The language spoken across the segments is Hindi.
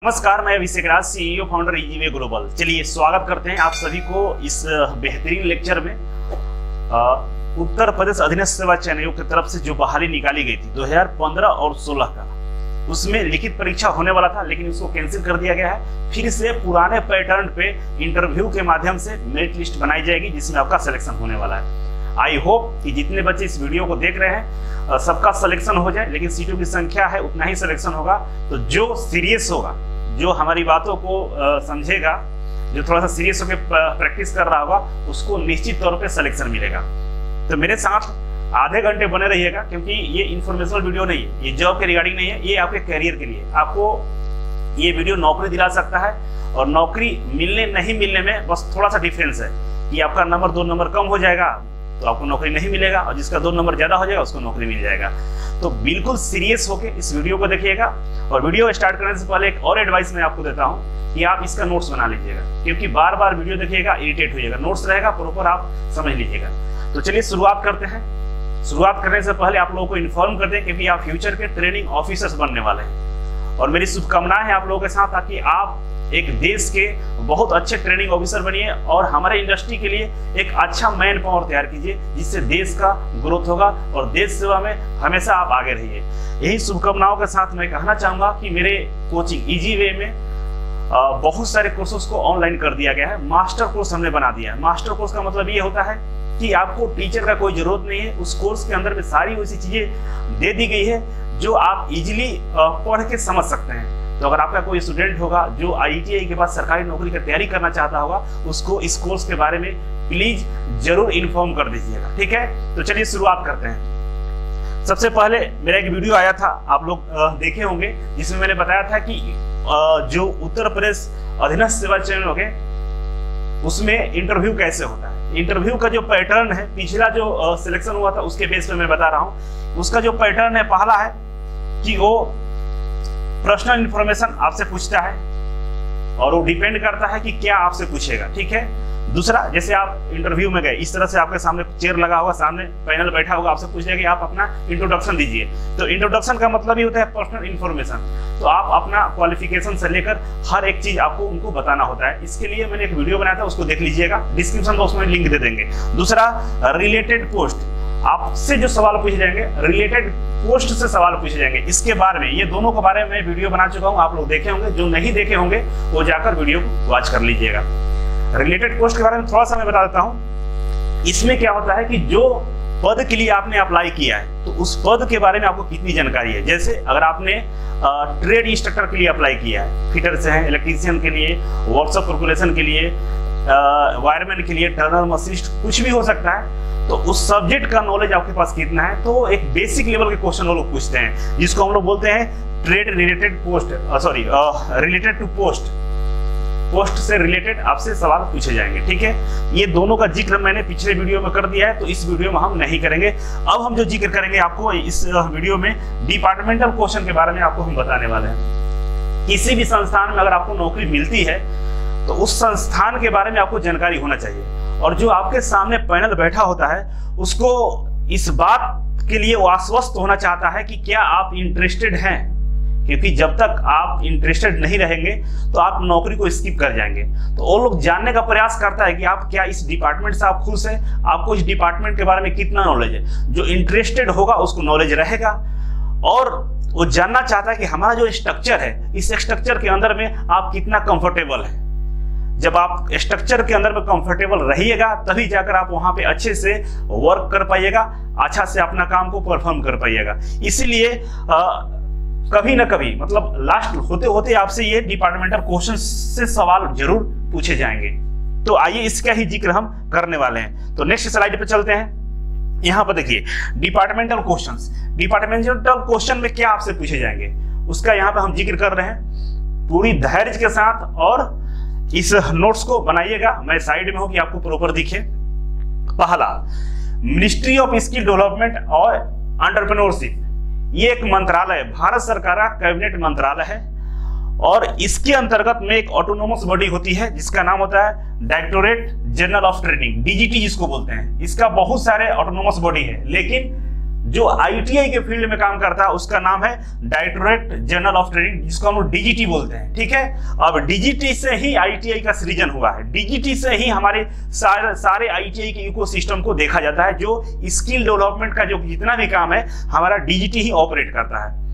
नमस्कार, मैं अभिषेक राज, सीईओ फाउंडर ईजीवे ग्लोबल। चलिए स्वागत करते हैं आप सभी को इस बेहतरीन लेक्चर में। उत्तर प्रदेश अधीनस्थ सेवा चयन आयोग की तरफ से जो बहाली निकाली गई थी 2015 और 16 का, उसमें लिखित परीक्षा होने वाला था, लेकिन उसको कैंसिल कर दिया गया है। फिर से पुराने पैटर्न पे इंटरव्यू के माध्यम से मेरिट लिस्ट बनाई जाएगी, जिसमें आपका सिलेक्शन होने वाला है। आई होप कि जितने बच्चे इस वीडियो को देख रहे हैं सबका सिलेक्शन हो जाए, लेकिन सीटों की संख्या है उतना ही सिलेक्शन होगा। तो जो सीरियस होगा, जो हमारी बातों को समझेगा, जो थोड़ा सा सीरियस होकर प्रैक्टिस कर रहा होगा, उसको निश्चित तौर पे सिलेक्शन मिलेगा। तो मेरे साथ आधे घंटे बने रहिएगा, क्योंकि ये इन्फॉर्मेशनल वीडियो नहीं है, ये जॉब के रिगार्डिंग नहीं है, ये आपके करियर के लिए। आपको ये वीडियो नौकरी दिला सकता है, और नौकरी मिलने नहीं मिलने में बस थोड़ा सा डिफरेंस है कि आपका नंबर 2 नंबर कम हो जाएगा तो आपको नौकरी नहीं मिलेगा, और जिसका 2 नंबर ज्यादा हो जाएगा उसको नौकरी मिल जाएगा। तो बिल्कुल सीरियस होके इस वीडियो को देखिएगा। और वीडियो स्टार्ट करने से पहले एक और एडवाइस मैं आपको देता हूं कि आप इसका नोट्स बना लीजिएगा, क्योंकि बार बार वीडियो देखिएगा इरिटेट होइएगा। नोट्स रहेगा प्रॉपर, आप समझ लीजिएगा। तो चलिए शुरुआत करते हैं। शुरुआत करने से पहले आप लोगों को इन्फॉर्म कर दें कि आप फ्यूचर के ट्रेनिंग ऑफिसर्स बनने वाले हैं, और मेरी शुभकामनाएं हैं आप लोगों के साथ, ताकि आप एक देश के बहुत अच्छे ट्रेनिंग ऑफिसर बनिए और हमारे इंडस्ट्री के लिए एक अच्छा मैन पावर तैयार कीजिए, जिससे देश का ग्रोथ होगा और देश सेवा में हमेशा आप आगे रहिए। यही शुभकामनाओं के साथ मैं कहना चाहूंगा कि मेरे कोचिंग ईजीवे में बहुत सारे कोर्सेस को ऑनलाइन कर दिया गया है। मास्टर कोर्स हमने बना दिया है। मास्टर कोर्स का मतलब ये होता है कि आपको टीचर का कोई जरूरत नहीं है। उस कोर्स के अंदर में सारी वैसी चीजें दे दी गई है जो आप इजीली पढ़ के समझ सकते हैं। तो अगर आपका कोई स्टूडेंट होगा जो IITI के बाद सरकारी नौकरी की तैयारी करना चाहता होगा, उसको इस कोर्स के बारे में प्लीज जरूर इन्फॉर्म कर दीजिएगा, ठीक है। तो चलिए शुरुआत करते हैं। सबसे पहले मेरा एक वीडियो आया था, आप लोग देखे होंगे, जिसमें मैंने बताया था कि जो उत्तर प्रदेश अधीनस्थ सेवा चयन हो गए, उसमें इंटरव्यू कैसे होता है। इंटरव्यू का जो पैटर्न है, पिछला जो सिलेक्शन हुआ था उसके बेस पे मैं बता रहा हूँ। उसका जो पैटर्न है, पहला है कि वो पर्सनल इंफॉर्मेशन आपसे पूछता है, और वो डिपेंड करता है कि क्या आपसे पूछेगा, ठीक है। दूसरा, जैसे आप इंटरव्यू में गए, इस तरह से आपके सामने चेयर लगा होगा, सामने पैनल बैठा होगा, आपसे पूछेगा कि आप अपना इंट्रोडक्शन दीजिए। तो इंट्रोडक्शन का मतलब ही होता है पर्सनल इंफॉर्मेशन। तो आप अपना क्वालिफिकेशन से लेकर हर एक चीज आपको उनको बताना होता है। इसके लिए मैंने एक वीडियो बनाया था, उसको देख लीजिएगा, डिस्क्रिप्शन बॉक्स में लिंक दे देंगे। दूसरा, रिलेटेड पोस्ट, आपसे जो सवाल पूछे जाएंगे, रिलेटेड पोस्ट से सवाल पूछे जाएंगे, इसके बारे में, ये दोनों के बारे में मैं वीडियो बना चुका हूं, आप लोग देखे होंगे। जो नहीं देखे होंगे वो जाकर वीडियो को वॉच कर लीजिएगा। रिलेटेड पोस्ट के बारे में थोड़ा सा मैं बता देता हूं। इसमें क्या होता है कि जो पद के लिए आपने अप्लाई किया है, तो उस पद के बारे में आपको कितनी जानकारी है। जैसे अगर आपने ट्रेड इंस्ट्रक्टर के लिए अप्लाई किया है, फिटर से है, इलेक्ट्रीशियन के लिए, वर्कशॉप कॉर्पोरेशन के लिए, वायरमैन के लिए, टर्नर मशीनिस्ट, कुछ भी हो सकता है। तो उस सब्जेक्ट का नॉलेज आपके पास कितना है, तो एक बेसिक लेवल के क्वेश्चन वो लोग पूछते हैं, जिसको हम लोग बोलते हैं trade related post, sorry related to post. Post से रिलेटेड आपसे सवाल पूछे जाएंगे, ठीक है। ये दोनों का जिक्र मैंने पिछले वीडियो में कर दिया है, तो इस वीडियो में हम नहीं करेंगे। अब हम जो जिक्र करेंगे आपको इस वीडियो में, डिपार्टमेंटल क्वेश्चन के बारे में आपको हम बताने वाले हैं। किसी भी संस्थान में अगर आपको नौकरी मिलती है, तो उस संस्थान के बारे में आपको जानकारी होना चाहिए, और जो आपके सामने पैनल बैठा होता है उसको इस बात के लिए वो आश्वस्त होना चाहता है कि क्या आप इंटरेस्टेड हैं, क्योंकि जब तक आप इंटरेस्टेड नहीं रहेंगे तो आप नौकरी को स्किप कर जाएंगे। तो वो लोग जानने का प्रयास करता है कि आप क्या इस डिपार्टमेंट से आप खुश हैं, आपको इस डिपार्टमेंट के बारे में कितना नॉलेज है। जो इंटरेस्टेड होगा उसको नॉलेज रहेगा, और वो जानना चाहता है कि हमारा जो स्ट्रक्चर है, इस स्ट्रक्चर के अंदर में आप कितना कंफर्टेबल है। जब आप स्ट्रक्चर के अंदर में कंफर्टेबल रहिएगा, तभी जाकर आप वहां पे अच्छे से वर्क कर पाइएगा, अच्छा से अपना काम को परफॉर्म कर पाइएगा। इसीलिए कभी ना कभी, मतलब लास्ट होते होते आपसे ये डिपार्टमेंटल क्वेश्चन से सवाल जरूर पूछे जाएंगे। तो आइए इसका ही जिक्र हम करने वाले हैं। तो नेक्स्ट स्लाइड पे चलते हैं। यहाँ पर देखिए डिपार्टमेंटल क्वेश्चंस। डिपार्टमेंटल क्वेश्चन में क्या आपसे पूछे जाएंगे, उसका यहाँ पे हम जिक्र कर रहे हैं पूरी धैर्य के साथ, और इस नोट्स को बनाइएगा। मैं साइड में हूं कि आपको प्रॉपर दिखे। पहला, मिनिस्ट्री ऑफ स्किल डेवलपमेंट और एंटरप्रेन्योरशिप, ये एक मंत्रालय है, भारत सरकार का कैबिनेट मंत्रालय है, और इसके अंतर्गत में एक ऑटोनोमस बॉडी होती है जिसका नाम होता है directorate general of training, DGT जिसको बोलते हैं। इसका बहुत सारे ऑटोनोमस बॉडी है, लेकिन जो आईटीआई के फील्ड में काम करता है उसका नाम है डायरेक्टरेट जनरल ऑफ ट्रेनिंग, जिसको हम लोग डीजीटी बोलते हैं। ठीक है, अब डीजीटी से ही आईटीआई का सृजन हुआ है, डीजीटी से ही हमारे सारे आईटीआई के इकोसिस्टम को देखा जाता है। जो स्किल डेवलपमेंट का जो जितना भी काम है हमारा डीजीटी ही ऑपरेट करता है।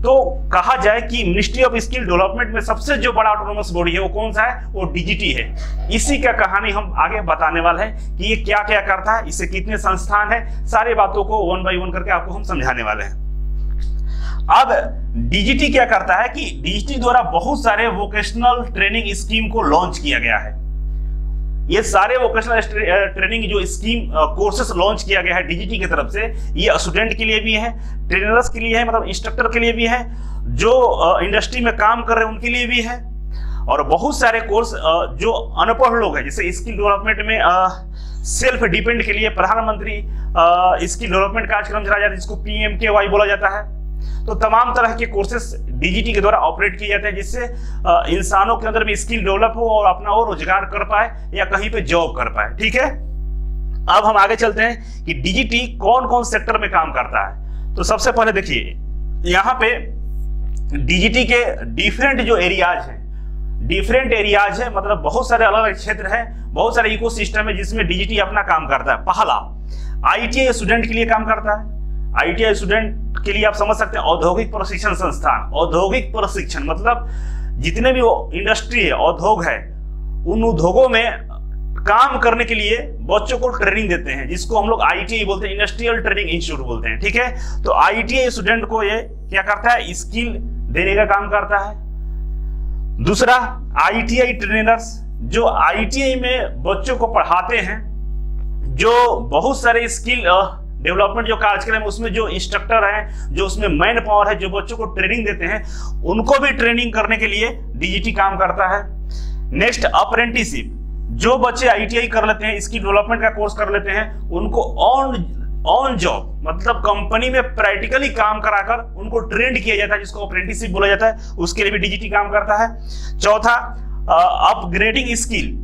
तो कहा जाए कि मिनिस्ट्री ऑफ स्किल डेवलपमेंट में सबसे जो बड़ा ऑटोनोमस बॉडी है वो कौन सा है, वो डीजीटी है। इसी का कहानी हम आगे बताने वाले हैं कि ये क्या क्या करता है, इससे कितने संस्थान है, सारी बातों को वन बाय वन करके आपको हम समझाने वाले हैं। अब डीजीटी क्या करता है कि डीजीटी द्वारा बहुत सारे वोकेशनल ट्रेनिंग स्कीम को लॉन्च किया गया है। ये सारे वोकेशनल ट्रेनिंग जो स्कीम कोर्सेस लॉन्च किया गया है डीजीटी की तरफ से, ये स्टूडेंट के लिए भी है, ट्रेनर्स के लिए है, मतलब इंस्ट्रक्टर के लिए भी है, जो इंडस्ट्री में काम कर रहे हैं उनके लिए भी है, और बहुत सारे कोर्स जो अनपढ़ लोग हैं, जैसे स्किल डेवलपमेंट में सेल्फ डिपेंड के लिए प्रधानमंत्री स्किल डेवलपमेंट कार्यक्रम चलाया जाता है, जिसको PMKY बोला जाता है। तो तमाम तरह के कोर्सेस डीजीटी के द्वारा ऑपरेट किए जाते हैं, जिससे इंसानों के अंदर में स्किल डेवलप हो और अपना और रोजगार कर पाए या कहीं पे जॉब कर पाए। ठीक है, अब हम आगे चलते हैं कि डीजीटी कौन कौन सेक्टर में काम करता है। तो सबसे पहले देखिए यहाँ पे डीजीटी के डिफरेंट जो एरियाज हैं, डिफरेंट एरियाज है, मतलब बहुत सारे अलग अलग क्षेत्र है, बहुत सारे इकोसिस्टम है जिसमें डीजीटी अपना काम करता है। पहला आईटीआई स्टूडेंट के लिए काम करता है। आईटीआई स्टूडेंट के लिए आप समझ सकते हैं औद्योगिक प्रशिक्षण संस्थान। औद्योगिक प्रशिक्षण मतलब जितने भी वो इंडस्ट्री है, उद्योग है, उन उद्योगों में काम करने के लिए बच्चों को ट्रेनिंग देते हैं, जिसको हम लोग आईटीआई बोलते हैं, इंडस्ट्रियल ट्रेनिंग इंस्टीट्यूट बोलते हैं। ठीक है, तो आईटीआई स्टूडेंट को ये क्या करता है, स्किल देने का काम करता है। दूसरा आईटीआई ट्रेनर्स, जो आईटीआई में बच्चों को पढ़ाते हैं, जो बहुत सारे स्किल डेवलपमेंट जो कार्यक्रम है उसमें जो इंस्ट्रक्टर हैं, जो उसमें मैन पावर है, जो बच्चों को ट्रेनिंग देते हैं, उनको भी ट्रेनिंग करने के लिए डीजीटी काम करता है। नेक्स्ट अप्रेंटिसशिप, जो बच्चे आईटीआई कर लेते हैं, स्किल डेवलपमेंट का कोर्स कर लेते हैं, उनको ऑन जॉब मतलब कंपनी में प्रैक्टिकली काम कराकर उनको ट्रेंड किया जाता है, जिसको अप्रेंटिसशिप बोला जाता है, उसके लिए भी डीजीटी काम करता है। चौथा अपग्रेडिंग स्किल,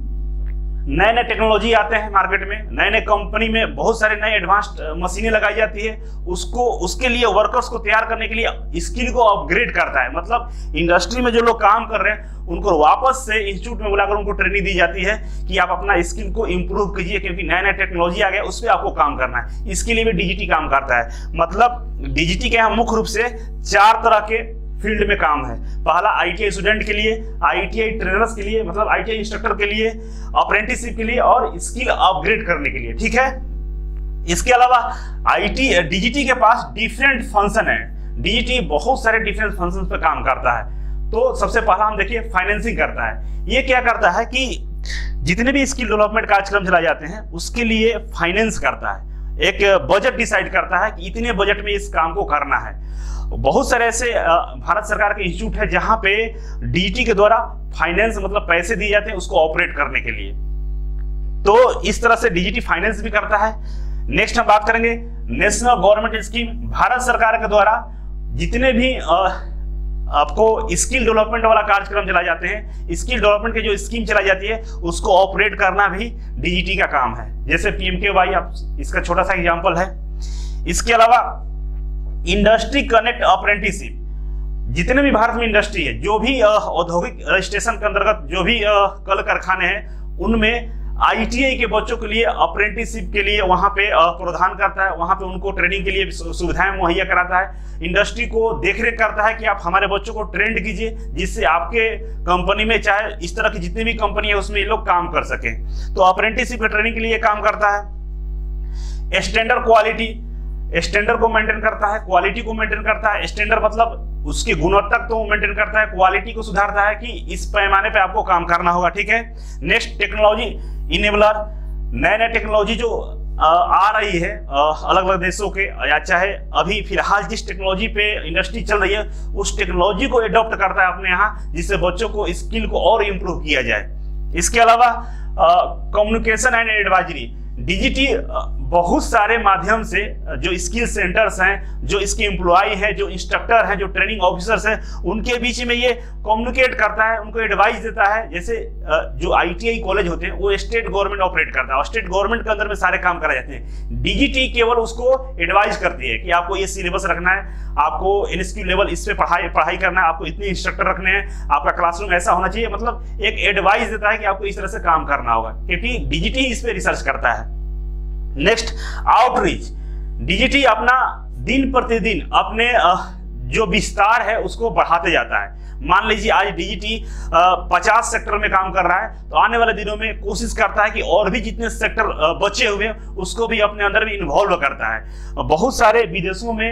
नए नए टेक्नोलॉजी आते हैं मार्केट में, नए नए कंपनी में बहुत सारे नए एडवांस्ड मशीनें लगाई जाती है, उसके लिए वर्कर्स को तैयार करने के लिए स्किल को अपग्रेड करता है। मतलब इंडस्ट्री में जो लोग काम कर रहे हैं उनको वापस से इंस्टीट्यूट में बुलाकर उनको ट्रेनिंग दी जाती है कि आप अपना स्किल को इंप्रूव कीजिए, क्योंकि नया नया टेक्नोलॉजी आ गया, उस पर आपको काम करना है। इसके लिए भी डीजीटी काम करता है। मतलब डीजीटी के यहाँ मुख्य रूप से 4 तरह के फील्ड में काम है। पहला आईटीआई स्टूडेंट के लिए, आईटीआई ट्रेनर्स के लिए मतलब आईटीआई इंस्ट्रक्टर के लिए, अप्रेंटिसशिप के लिए और स्किल अपग्रेड करने के लिए। ठीक है, इसके अलावा डीजीटी के पास डिफरेंट फंक्शन है। डीजीटी बहुत सारे डिफरेंट फंक्शन पे काम करता है। तो सबसे पहला हम देखिए फाइनेंसिंग करता है। ये क्या करता है कि जितने भी स्किल डेवलपमेंट कार्यक्रम चलाए जाते हैं उसके लिए फाइनेंस करता है, एक बजट डिसाइड करता है कि इतने बजट में इस काम को करना है। बहुत सारे ऐसे भारत सरकार के इंस्टीट्यूट है जहां पे डीजीटी के द्वारा फाइनेंस मतलब पैसे दिए जाते हैं उसको ऑपरेट करने के लिए। तो इस तरह से डीजीटी फाइनेंस भी करता है। नेक्स्ट हम बात करेंगे नेशनल गवर्नमेंट स्कीम। भारत सरकार के द्वारा जितने भी आपको स्किल डेवलपमेंट वाला कार्यक्रम चलाए जाते हैं, स्किल डेवलपमेंट की जो स्कीम चलाई जाती है उसको ऑपरेट करना भी डीजीटी का काम है। जैसे PMKY, आप इसका छोटा सा एग्जांपल है। इसके अलावा इंडस्ट्री कनेक्ट अप्रेंटिसशिप, जितने भी भारत में इंडस्ट्री है, जो भी औद्योगिक रजिस्ट्रेशन के अंतर्गत जो भी कल कारखाने हैं, उनमें आईटीआई के बच्चों के लिए अप्रेंटिसशिप के लिए वहां पे प्रावधान करता है, वहां पे उनको ट्रेनिंग के लिए सुविधाएं मुहैया कराता है। इंडस्ट्री को देखरेख करता है कि आप हमारे बच्चों को ट्रेंड कीजिए, जिससे आपके कंपनी में चाहे इस तरह की जितनी भी कंपनी है उसमें ये लोग काम कर सके। तो अप्रेंटिसशिप ट्रेनिंग के लिए काम करता है। स्टैंडर्ड क्वालिटी, स्टैंडर्ड को मेंटेन करता है, क्वालिटी को मेंटेन करता है। स्टैंडर्ड मतलब उसकी गुणवत्ता को मेंटेन करता है, क्वालिटी को सुधारता है कि इस पैमाने पे आपको काम करना होगा। ठीक है। नेक्स्ट टेक्नोलॉजी इनेबलर, नए नए टेक्नोलॉजी जो आ रही है अलग अलग देशों के, या चाहे अभी फिलहाल जिस टेक्नोलॉजी पे इंडस्ट्री चल रही है उस टेक्नोलॉजी को एडॉप्ट करता है अपने यहाँ, जिससे बच्चों को स्किल को और इम्प्रूव किया जाए। इसके अलावा कम्युनिकेशन एंड एडवाइजरी, डीजीटी बहुत सारे माध्यम से जो स्किल सेंटर्स हैं, जो इसके एम्प्लॉय हैं, जो इंस्ट्रक्टर हैं, जो ट्रेनिंग ऑफिसर्स हैं, उनके बीच में ये कम्युनिकेट करता है, उनको एडवाइस देता है। जैसे जो ITI कॉलेज होते हैं वो स्टेट गवर्नमेंट ऑपरेट करता है और स्टेट गवर्नमेंट के अंदर में सारे काम कराए जाते हैं। DGT केवल उसको एडवाइस करती है कि आपको ये सिलेबस रखना है, आपको NSQ लेवल इस पे पढ़ाई करना है, आपको इतने इंस्ट्रक्टर रखने हैं, आपका क्लासरूम ऐसा होना चाहिए। मतलब एक एडवाइस देता है कि आपको इस तरह से काम करना होगा, क्योंकि DGT इस पे रिसर्च करता है। Next, outreach. DGT अपना दिन प्रतिदिन अपने जो विस्तार है उसको बढ़ाते जाता है। मान लीजिए आज DGT 50 सेक्टर में काम कर रहा है, तो आने वाले दिनों में कोशिश करता है कि और भी जितने सेक्टर बचे हुए हैं उसको भी अपने अंदर में इन्वॉल्व करता है। बहुत सारे विदेशों में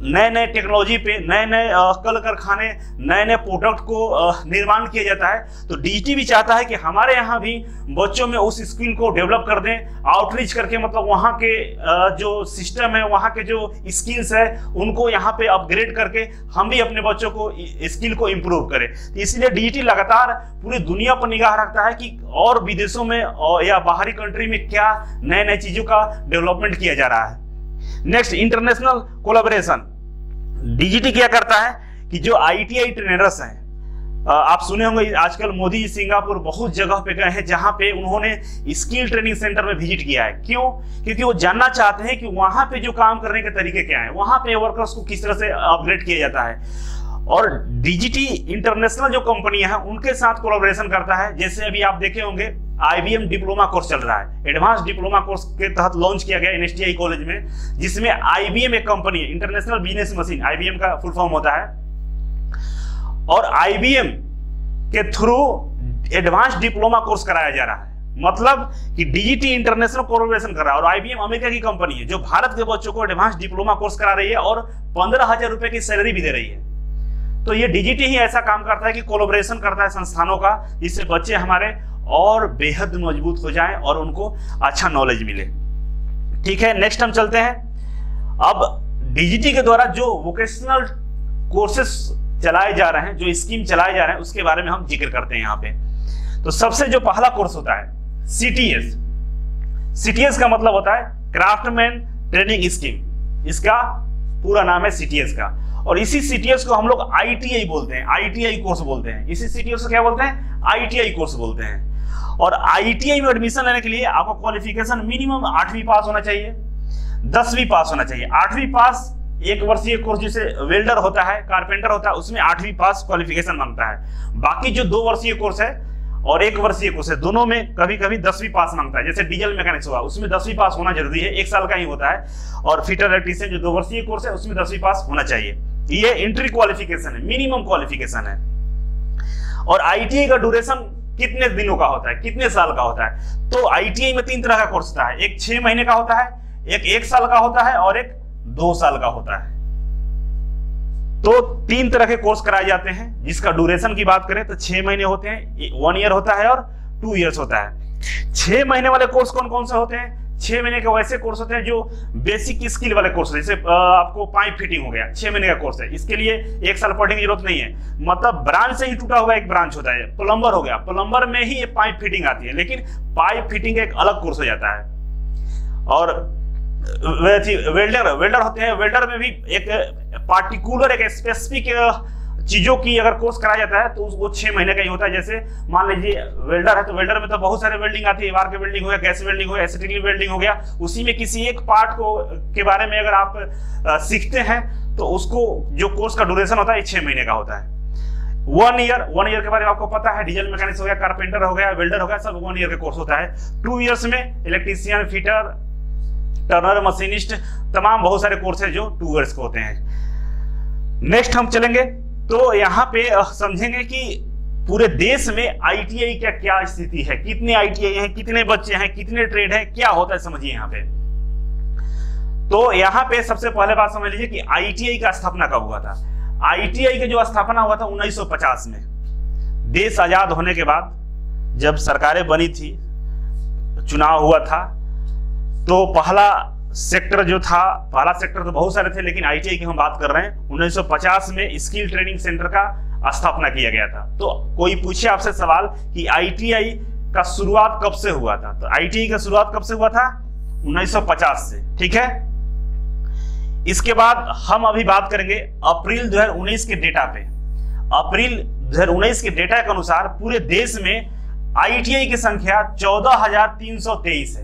नए नए टेक्नोलॉजी पे नए नए कल कारखाने, नए नए प्रोडक्ट को निर्माण किया जाता है। तो DGT भी चाहता है कि हमारे यहाँ भी बच्चों में उस स्किल को डेवलप कर दें, आउटरीच करके, मतलब वहाँ के जो सिस्टम है, वहाँ के जो स्किल्स है उनको यहाँ पे अपग्रेड करके हम भी अपने बच्चों को स्किल को इम्प्रूव करें। तो इसलिए DGT लगातार पूरी दुनिया पर निगाह रखता है कि और विदेशों में या बाहरी कंट्री में क्या नए नए चीजों का डेवलपमेंट किया जा रहा है। Next, international collaboration. DGT क्या करता है कि जो ITI ट्रेनर्स हैं, आप सुने होंगे आजकल मोदी जी सिंगापुर बहुत जगह पे गए हैं जहां पे उन्होंने स्किल ट्रेनिंग सेंटर में विजिट किया है। क्यों? क्योंकि वो जानना चाहते हैं कि वहां पे जो काम करने के तरीके क्या हैं, वहां पे वर्कर्स को किस तरह से अपग्रेड किया जाता है। और DGT इंटरनेशनल जो कंपनी है उनके साथ कोलैबोरेशन करता है। जैसे अभी आप देखे होंगे IBM डिप्लोमा कोर्स चल रहा है, एडवांस डिप्लोमा कोर्स के तहत लॉन्च किया गया NSTI कॉलेज में, जिसमें IBM एक कंपनी है, इंटरनेशनल बिजनेस मशीन, IBM का फुल फॉर्म होता है, और IBM के थ्रू एडवांस डिप्लोमा कोर्स कराया जा रहा है। मतलब कि DGT इंटरनेशनल कोलैबोरेशन कर रहा है और IBM अमेरिका की कंपनी है जो भारत के बच्चों को एडवांस डिप्लोमा कोर्स करा रही है और 15,000 रुपए की सैलरी भी दे रही है। तो ये DGT ही ऐसा काम करता है कि कोलैबोरेशन करता है संस्थानों का, जिससे बच्चे हमारे और बेहद मजबूत हो जाएं और उनको अच्छा नॉलेज मिले। ठीक है, नेक्स्ट हम चलते हैं। अब DGT के द्वारा जो वोकेशनल कोर्सेस चलाए जा रहे हैं, जो स्कीम चलाए जा रहे हैं, उसके बारे में हम जिक्र करते हैं यहाँ पे। तो सबसे जो पहला कोर्स होता है CTS। CTS का मतलब होता है क्राफ्टमैन ट्रेनिंग स्कीम, इसका पूरा नाम है CTS का। और इसी CTS को हम लोग ITI बोलते हैं, ITI कोर्स बोलते हैं। इसी CTS को क्या बोलते हैं? ITI कोर्स बोलते हैं। और ITI में एडमिशन लेने के लिए आपका क्वालिफिकेशन मिनिमम 8वीं पास होना चाहिए, 10वीं पास होना चाहिए। 8वीं पास, एक वर्षीय कोर्स जैसे वेल्डर होता है, कारपेंटर होता है, उसमें 8वीं पास क्वालिफिकेशन मांगता है। बाकी जो 2 वर्षीय कोर्स है और 1 वर्षीय कोर्स है, दोनों में कभी कभी 10वीं पास मांगता है। जैसे डीजल मैकेनिक्स हुआ, उसमें 10वीं पास होना जरूरी है, 1 साल का ही होता है। और फिटर इलेक्ट्रीशियन जो 2 वर्षीय कोर्स है उसमें 10वीं पास होना चाहिए। ये एंट्री क्वालिफिकेशन है, मिनिमम क्वालिफिकेशन है। और ITI का ड्यूरेशन कितने दिनों का होता है, कितने साल का होता है? तो ITI में 3 तरह का कोर्स होता है, एक 6 महीने का होता है, एक 1 साल का होता है और एक 2 साल का होता है। तो 3 तरह के कोर्स कराए जाते हैं, जिसका ड्यूरेशन की बात करें तो 6 महीने होते हैं, 1 ईयर होता है और 2 ईयर्स होता है। 6 महीने वाले कोर्स कौन कौन से होते हैं? 6 महीने के वैसे कोर्स होते हैं जो बेसिक स्किल वाले कोर्स है, जैसे आपको पाइप फिटिंग हो गया, 6 महीने का कोर्स है, इसके लिए 1 साल पढ़ने की जरूरत नहीं है। मतलब ब्रांच से ही टूटा हुआ एक ब्रांच होता है। प्लम्बर हो गया, प्लम्बर में ही ये पाइप फिटिंग आती है, लेकिन पाइप फिटिंग एक अलग कोर्स हो जाता है। और वेल्डर होते हैं, वेल्डर में भी एक पार्टिकुलर, एक स्पेसिफिक चीजों की अगर कोर्स कराया जाता है तो वो 6 महीने का ही होता है। जैसे मान लीजिए वेल्डर है, तो वेल्डर में तो बहुत सारे वेल्डिंग आती है, वार के वेल्डिंग हो गया, गैस वेल्डिंग हो गया, एसिटिक वेल्डिंग हो गया। उसी में किसी एक पार्ट को के बारे में अगर आप सीखते हैं तो उसको जो कोर्स का ड्यूरेशन होता है 6 महीने का होता है। 1 ईयर के बारे में आपको पता है, डीजल मैकेनिक्स हो गया, कारपेंटर हो गया, वेल्डर हो गया, सब 1 ईयर का कोर्स होता है। 2 ईयर्स में इलेक्ट्रीशियन, फिटर, टर्नर, मशीनिस्ट, तमाम बहुत सारे कोर्स है जो 2 ईयर्स के होते हैं। नेक्स्ट हम चलेंगे तो यहाँ पे समझेंगे कि पूरे देश में ITI का क्या स्थिति है, कितने ITI हैं, कितने बच्चे हैं, कितने ट्रेड हैं, क्या होता है, समझिए यहाँ पे। तो यहाँ पे सबसे पहले बात समझ लीजिए कि ITI का स्थापना कब हुआ था। ITI का जो स्थापना हुआ था 1950 में, देश आजाद होने के बाद जब सरकारें बनी थी, चुनाव हुआ था, तो पहला सेक्टर जो था, पहला सेक्टर तो बहुत सारे थे, लेकिन ITI की हम बात कर रहे हैं, 1950 में स्किल ट्रेनिंग सेंटर का स्थापना किया गया था। तो कोई पूछे आपसे सवाल कि ITI का शुरुआत कब से हुआ था, तो ITI का शुरुआत कब से हुआ था? 1950 से, ठीक है। इसके बाद हम अभी बात करेंगे अप्रैल 2019 के डेटा पे। अप्रैल 2019 के डेटा के अनुसार पूरे देश में ITI की संख्या 14,323 है।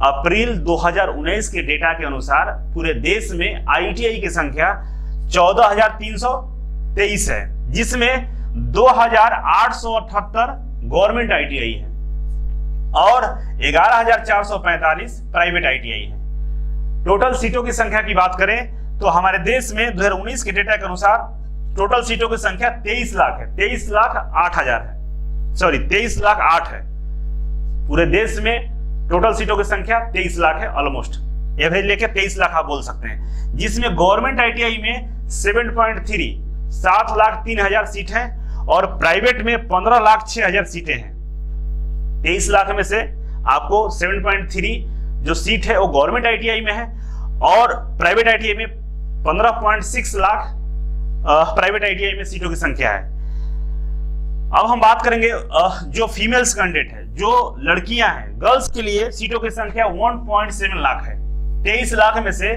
अप्रैल 2019 के डेटा के अनुसार पूरे देश में ITI की संख्या 14,323 है, जिसमें 2,878 गवर्नमेंट ITI है और 11,445 प्राइवेट ITI है। टोटल सीटों की संख्या की बात करें तो हमारे देश में 2019 के डेटा के अनुसार टोटल सीटों की संख्या 23 लाख है, 23,08,000 है, सॉरी 23,08,000 है। पूरे देश में टोटल सीटों की संख्या 23 लाख है, ऑलमोस्ट एवरेज लेके 23 लाख आप बोल सकते हैं, जिसमें गवर्नमेंट ITI में 7.3 7,03,000 सीट है और प्राइवेट में 15,06,000 सीटें हैं। 23 लाख में से आपको 7.3 जो सीट है वो गवर्नमेंट ITI में है और प्राइवेट ITI में 15.6 लाख प्राइवेट ITI में सीटों की संख्या है। अब हम बात करेंगे जो फीमेल्स कैंडिडेट है, जो लड़कियां हैं, गर्ल्स के लिए सीटों की संख्या 1.7 लाख है। 23 लाख में से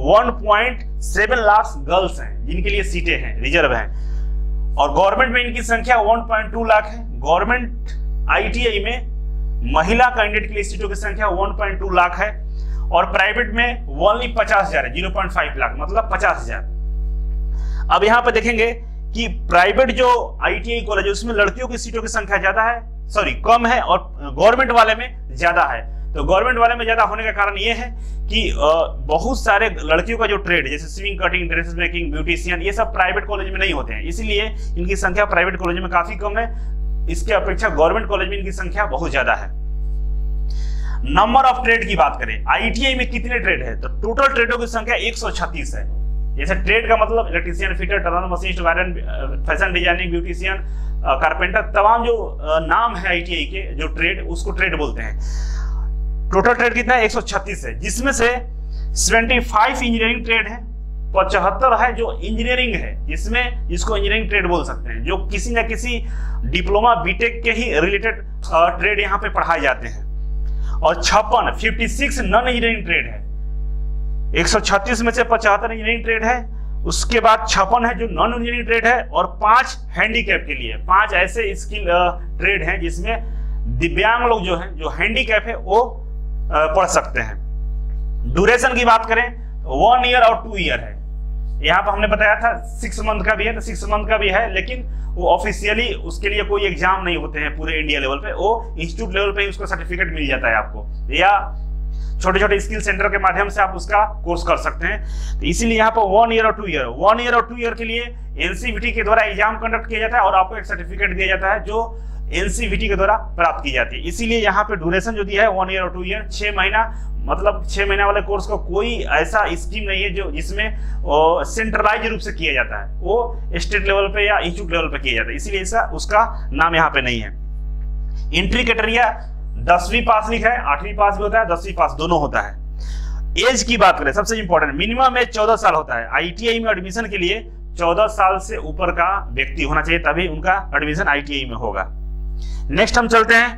1.7 लाख गर्ल्स हैं जिनके लिए सीटें हैं, रिजर्व हैं, और गवर्नमेंट में इनकी संख्या 1.2 लाख है। गवर्नमेंट ITI में महिला कैंडिडेट के लिए सीटों की संख्या 1.2 लाख है और प्राइवेट में ओनली 50,000 है, 0.5 लाख, मतलब 50,000। अब यहां पर देखेंगे कि प्राइवेट जो ITI कॉलेज है उसमें लड़कियों की सीटों की संख्या ज्यादा है, सॉरी कम है, और गवर्नमेंट वाले में ज्यादा है। तो गवर्नमेंट वाले में ज्यादा होने का कारण यह है कि बहुत सारे लड़कियों का जो ट्रेड है, जैसे swimming, cutting, dresses making, beautician, ये सब प्राइवेट कॉलेज में नहीं होते हैं, इसलिए इनकी संख्या प्राइवेट कॉलेज में काफी कम है। इसके अपेक्षा गवर्नमेंट कॉलेज में इनकी संख्या बहुत ज्यादा है। नंबर ऑफ ट्रेड की बात करें, ITI में कितने ट्रेड है, तो टोटल ट्रेडों की संख्या 136 है। जैसे ट्रेड का मतलब electrician, fitter, Turner, machinist, Byron, fashion designing, beautician, carpenter, तमाम जो नाम है ITI के जो ट्रेड, उसको ट्रेड बोलते हैं। टोटल ट्रेड कितना है, 136 है, जिसमें से 75 इंजीनियरिंग ट्रेड है, 75 है जो इंजीनियरिंग है, जिसमें जिसको इंजीनियरिंग ट्रेड बोल सकते हैं, जो किसी न किसी डिप्लोमा बीटेक के ही रिलेटेड ट्रेड यहाँ पे पढ़ाए जाते हैं, और 56 नॉन इंजीनियरिंग ट्रेड है। 136 में से 75 इंजीनियरिंग ट्रेड है, उसके बाद 56 है जो नॉन इंजीनियरिंग ट्रेड है, और 5 हैंडीकैप के लिए, 5 ऐसे स्किल ट्रेड हैं जिसमें दिव्यांग लोग जो हैं, जो हैंडीकैप है, वो पढ़ सकते हैं। ड्यूरेशन की बात करें तो 1 ईयर और 2 ईयर है। यहाँ पर हमने बताया था 6 मंथ का भी है, तो 6 मंथ का भी है, लेकिन वो ऑफिशियली उसके लिए कोई एग्जाम नहीं होते हैं पूरे इंडिया लेवल पे, वो इंस्टीट्यूट लेवल पे ही उसका सर्टिफिकेट मिल जाता है आपको, या छोटे छोटे स्किल सेंटर के माध्यम से आप उसका कोर्स कर सकते हैं। तो इसीलिए यहाँ पर 1 ईयर और 2 ईयर, 1 ईयर और 2 ईयर के लिए NCVT के द्वारा एग्जाम कंडक्ट किया जाता है और आपको एक सर्टिफिकेट दिया जाता है जो NCVT के द्वारा प्राप्त की जाती है। इसीलिए यहाँ पे ड्यूरेशन जो दिया है 1 ईयर और 2 ईयर, 6 महीना, मतलब 6 महीना वाले कोर्स का कोई ऐसा स्कीम नहीं है जो जिसमें सेंट्रलाइज रूप से किया जाता है, वो स्टेट लेवल पे या इंस्टीट्यूट लेवल पे किया जाता है, इसीलिए उसका नाम यहाँ पे नहीं है। एंट्री क्राइटेरिया 10वीं पास लिखा है, 8वीं पास भी होता है, 10वीं पास दोनों होता है। एज की बात करें, सबसे इंपॉर्टेंट, मिनिमम एज 14 साल होता है। ITI में एडमिशन के लिए 14 साल से ऊपर का व्यक्ति होना चाहिए, तभी उनका एडमिशन ITI में होगा। नेक्स्ट हम चलते हैं।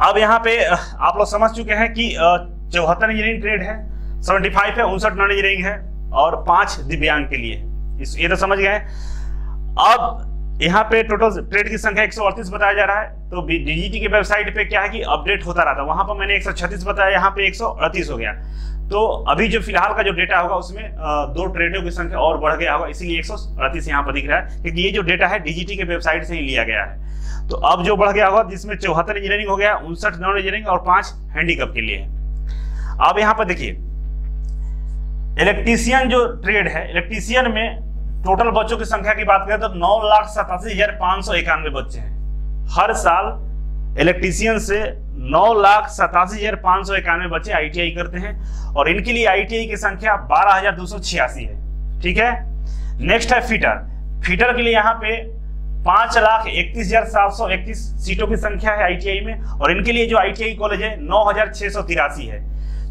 अब यहाँ पे आप लोग समझ चुके हैं कि 74 इंजीनियरिंग ट्रेड है, 75 है, 59 नॉन इंजीनियरिंग है और 5 दिव्यांग के लिए, ये तो समझ गए। अब यहाँ पे टोटल ट्रेड की संख्या 138 बताया जा रहा है, तो DGT के वेबसाइट पे क्या है कि अपडेट होता रहता है, वहां पर मैंने 136 बताया, यहाँ पे 138 हो गया। तो अभी जो फिलहाल का जो डेटा होगा उसमें 2 ट्रेडों की संख्या और बढ़ गया होगा, इसीलिए 138 यहाँ पर दिख रहा है, क्योंकि ये जो डेटा है DGT के वेबसाइट से ही लिया गया है। तो अब जो बढ़ गया होगा, जिसमें 74 इंजीनियरिंग हो गया, 59 नॉन इंजीनियरिंग और 5 हैंडीकैप के लिए है। अब यहाँ पर देखिए, इलेक्ट्रीशियन जो ट्रेड है, इलेक्ट्रीशियन में टोटल बच्चों की संख्या की बात करें तो 9,87,591 बच्चे हैं। हर साल इलेक्ट्रीशियन से 9,87,591 बच्चे ITI करते हैं और इनके लिए ITI की संख्या 12,286 है, ठीक है। नेक्स्ट है फिटर। फिटर के लिए यहाँ पे 5,31,731 सीटों की संख्या है ITI में, और इनके लिए जो ITI कॉलेज है 9,683 है।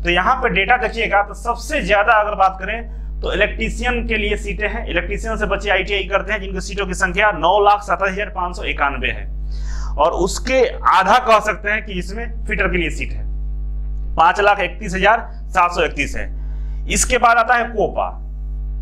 तो यहाँ पे डेटा देखिएगा तो सबसे ज्यादा अगर बात करें तो इलेक्ट्रीशियन के लिए सीटें हैं, इलेक्ट्रीशियन से बच्चे ITI करते हैं जिनकी सीटों की संख्या 9,27,591 है, और उसके आधा कह सकते हैं कि इसमें फिटर के लिए सीट है। 5,31,731 है। इसके बाद आता है कोपा,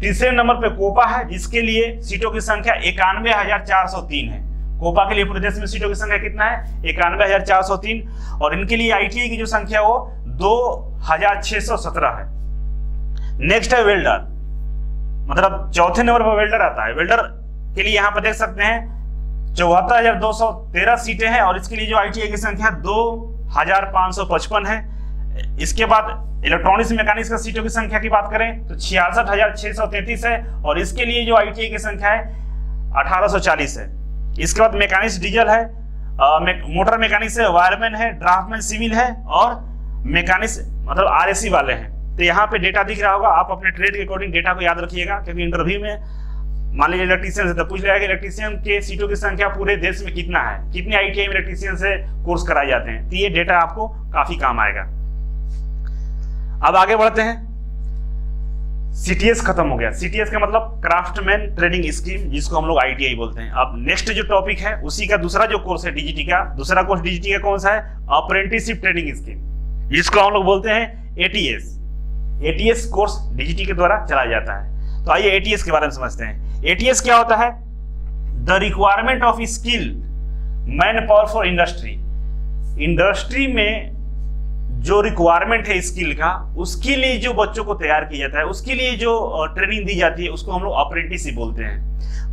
तीसरे नंबर पे कोपा है, जिसके लिए सीटों की संख्या 91,403 है। कोपा के लिए पूरे देश में सीटों की संख्या कितना है? 91,403। और इनके लिए आईटीआई की जो संख्या वो 2,617 है। नेक्स्ट है वेल्डर, मतलब चौथे नंबर पर वेल्डर आता है। वेल्डर के लिए यहाँ पर देख सकते हैं 74,213 सीटें हैं और इसके लिए जो आईटीआई की संख्या 2,555 है। इसके बाद इलेक्ट्रॉनिक्स मैकेनिक्स का सीटों की संख्या की बात करें तो 66,633 है और इसके लिए जो आईटीआई की संख्या है 1,840 है। इसके बाद मैकेनिक्स डीजल है, मोटर मैकेनिक्स है, वायरमैन है, ड्राफ्टमैन सिविल है और मैकेनिक्स मतलब आरएसी वाले हैं। तो यहाँ पे डेटा दिख रहा होगा, आप अपने ट्रेड के अकॉर्डिंग डेटा को याद रखिएगा, क्योंकि इंटरव्यू में मान लीजिए इलेक्ट्रीशियन से तो पूछ लेगा कि इलेक्ट्रीशियन के सीटों की संख्या पूरे देश में कितना है, कितने आईटीआई में इलेक्ट्रीशियन से कोर्स कराए जाते हैं। तो ये डेटा आपको काफी काम आएगा। अब आगे बढ़ते हैं। सीटीएस खत्म हो गया। सीटीएस का मतलब क्राफ्टमैन ट्रेनिंग स्कीम, जिसको हम लोग आईटीआई बोलते हैं। अब नेक्स्ट जो टॉपिक है उसी का दूसरा जो कोर्स है डीजीटी का, दूसरा कोर्स डीजीटी का कौन सा है? अप्रेंटिसशिप ट्रेनिंग स्कीम, जिसको हम लोग बोलते हैं एटीएस। एटीएस कोर्स डीजीटी के द्वारा चलाया जाता है। तो आइए एटीएस के बारे में समझते हैं। एटीएस क्या होता है? The requirement of skill man power for industry. Industry में जो रिक्वायरमेंट है स्किल का, उसके लिए जो बच्चों को तैयार किया जाता है, उसके लिए जो ट्रेनिंग दी जाती है, उसको हम लोग अप्रेंटिसशिप बोलते हैं।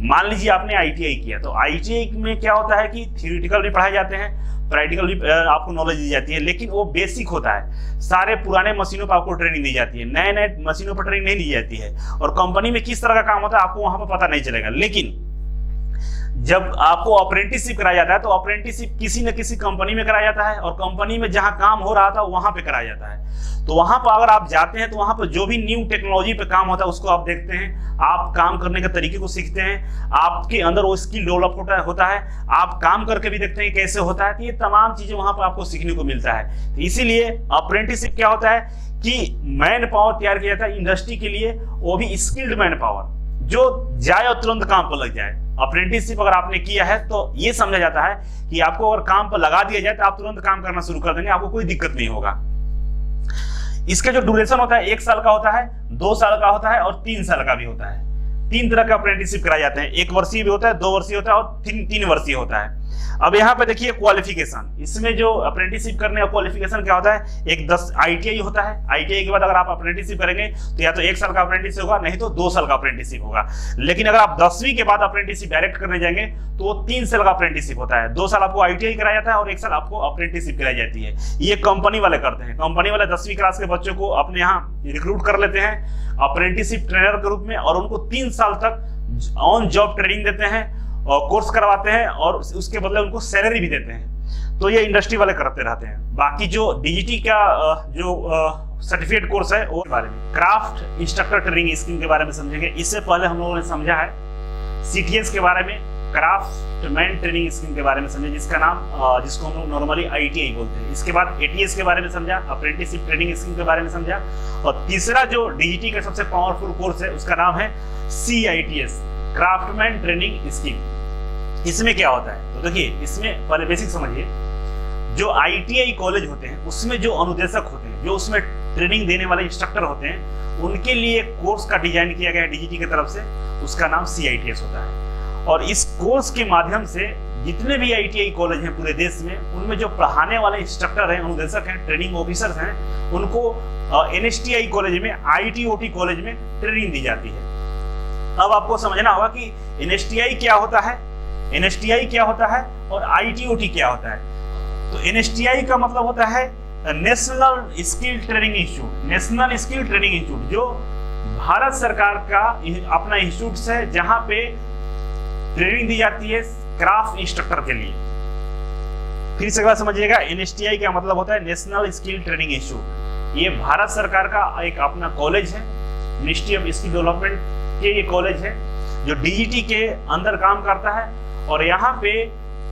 मान लीजिए आपने आईटीआई किया, तो आईटीआई में क्या होता है कि थियोरिटिकल भी पढ़ाए जाते हैं, प्रैक्टिकल भी आपको नॉलेज दी जाती है, लेकिन वो बेसिक होता है। सारे पुराने मशीनों पर आपको ट्रेनिंग दी जाती है, नए नए मशीनों पर ट्रेनिंग नहीं दी जाती है। और कंपनी में किस तरह का काम होता है आपको वहां पर पता नहीं चलेगा। लेकिन जब आपको अप्रेंटिसशिप कराया जाता है तो अप्रेंटिसशिप किसी न किसी कंपनी में कराया जाता है और कंपनी में जहां काम हो रहा था वहां पे कराया जाता है। तो वहां पर अगर आप जाते हैं तो वहां पर जो भी न्यू टेक्नोलॉजी पे काम होता है उसको आप देखते हैं, आप काम करने के तरीके को सीखते हैं, आपके अंदर वो स्किल डेवलप होता है, आप काम करके भी देखते हैं कैसे होता है। तो ये तमाम चीजें वहां पर आपको सीखने को मिलता है। तो इसीलिए अप्रेंटिसशिप क्या होता है कि मैन पावर तैयार किया जाता है इंडस्ट्री के लिए, वो भी स्किल्ड मैन पावर जो जाए और तुरंत काम पर लग जाए। अप्रेंटिसशिप अगर आपने किया है तो ये समझा जाता है कि आपको अगर काम पर लगा दिया जाए तो आप तुरंत काम करना शुरू कर देंगे, आपको कोई दिक्कत नहीं होगा। इसका जो ड्यूरेशन होता है 1 साल का होता है, 2 साल का होता है और 3 साल का भी होता है। 3 तरह का अप्रेंटिसशिप कराए जाते हैं, 1 वर्षीय भी होता है, 2 वर्षीय होता है और 3 वर्षीय होता है। अब यहाँ पे देखिए क्वालिफिकेशन, इसमें जो अप्रेंटिसशिप करने का क्वालिफिकेशन क्या होता है? एक 10 आईटीआई होता है। आईटीआई के बाद अगर आप अप्रेंटिसशिप करेंगे तो या तो 1 साल का अप्रेंटिसशिप होगा, नहीं तो 2 साल का अप्रेंटिसशिप होगा। लेकिन अगर आप 10वीं के बाद अप्रेंटिसशिप डायरेक्ट करने जाएंगे तो वो 3 साल का अप्रेंटिसशिप होता है। 2 साल आपको आईटीआई कराया जाता है और 1 साल आपको अप्रेंटिसशिप कराई जाती है। ये कंपनी वाले करते हैं। कंपनी वाले 10वीं क्लास के बच्चों को अपने यहाँ रिक्रूट कर लेते हैं अप्रेंटिसशिप ट्रेनर के रूप में और उनको 3 साल तक ऑन जॉब ट्रेनिंग देते हैं और कोर्स करवाते हैं और उसके बदले उनको सैलरी भी देते हैं। तो ये इंडस्ट्री वाले करते रहते हैं। बाकी जो डीजीटी का जो सर्टिफिकेट कोर्स है वो बारे में क्राफ्ट इंस्ट्रक्टर ट्रेनिंग स्कीम के बारे में समझेंगे। इससे पहले हम लोगों ने समझा है सीटीएस के बारे में, क्राफ्टमैन ट्रेनिंग स्कीम के बारे में समझे, जिसका नाम जिसको हम लोग नॉर्मली आईटीआई बोलते हैं। इसके बाद एटीएस के बारे में समझा, अप्रेंटिसशिप ट्रेनिंग स्कीम के बारे में समझा और तीसरा जो डीजीटी का सबसे पावरफुल कोर्स है उसका नाम है सीआईटीएस, क्राफ्टमैन ट्रेनिंग स्कीम। इसमें क्या होता है? तो देखिए, इसमें पहले बेसिक समझिए। जो आईटीआई कॉलेज होते हैं उसमें जो अनुदेशक होते हैं, जो उसमें ट्रेनिंग देने वाले इंस्ट्रक्टर होते हैं, उनके लिए कोर्स का डिजाइन किया गया है डीजीटी की तरफ से, उसका नाम सीआईटीएस होता है। और इस कोर्स के माध्यम से जितने भी आईटीआई कॉलेज हैं पूरे देश में, उनमें जो पढ़ाने वाले इंस्ट्रक्टर हैं, अनुदेशक हैं, ट्रेनिंग ऑफिसर्स हैं, उनको एनएसटीआई कॉलेज में, आईटीओटी कॉलेज में ट्रेनिंग दी जाती है। अब आपको समझना होगा कि एनएसटीआई क्या होता है, एनएसटीआई क्या होता है और आईटीओटी क्या होता है। तो एनएसटीआई का मतलब होता है national skill training institute. National skill training institute जो भारत सरकार का अपना इंस्टीट्यूट है, जहां पे ट्रेनिंग दी जाती है क्राफ्ट इंस्ट्रक्टर के लिए। फिर से बात समझिएगा, एनएसटीआई का मतलब होता है नेशनल स्किल ट्रेनिंग इंस्टीट्यूट। ये भारत सरकार का एक अपना कॉलेज है, मिनिस्ट्री ऑफ स्किल डेवलपमेंट के ये कॉलेज है जो डीजीटी के अंदर काम करता है। और यहाँ पे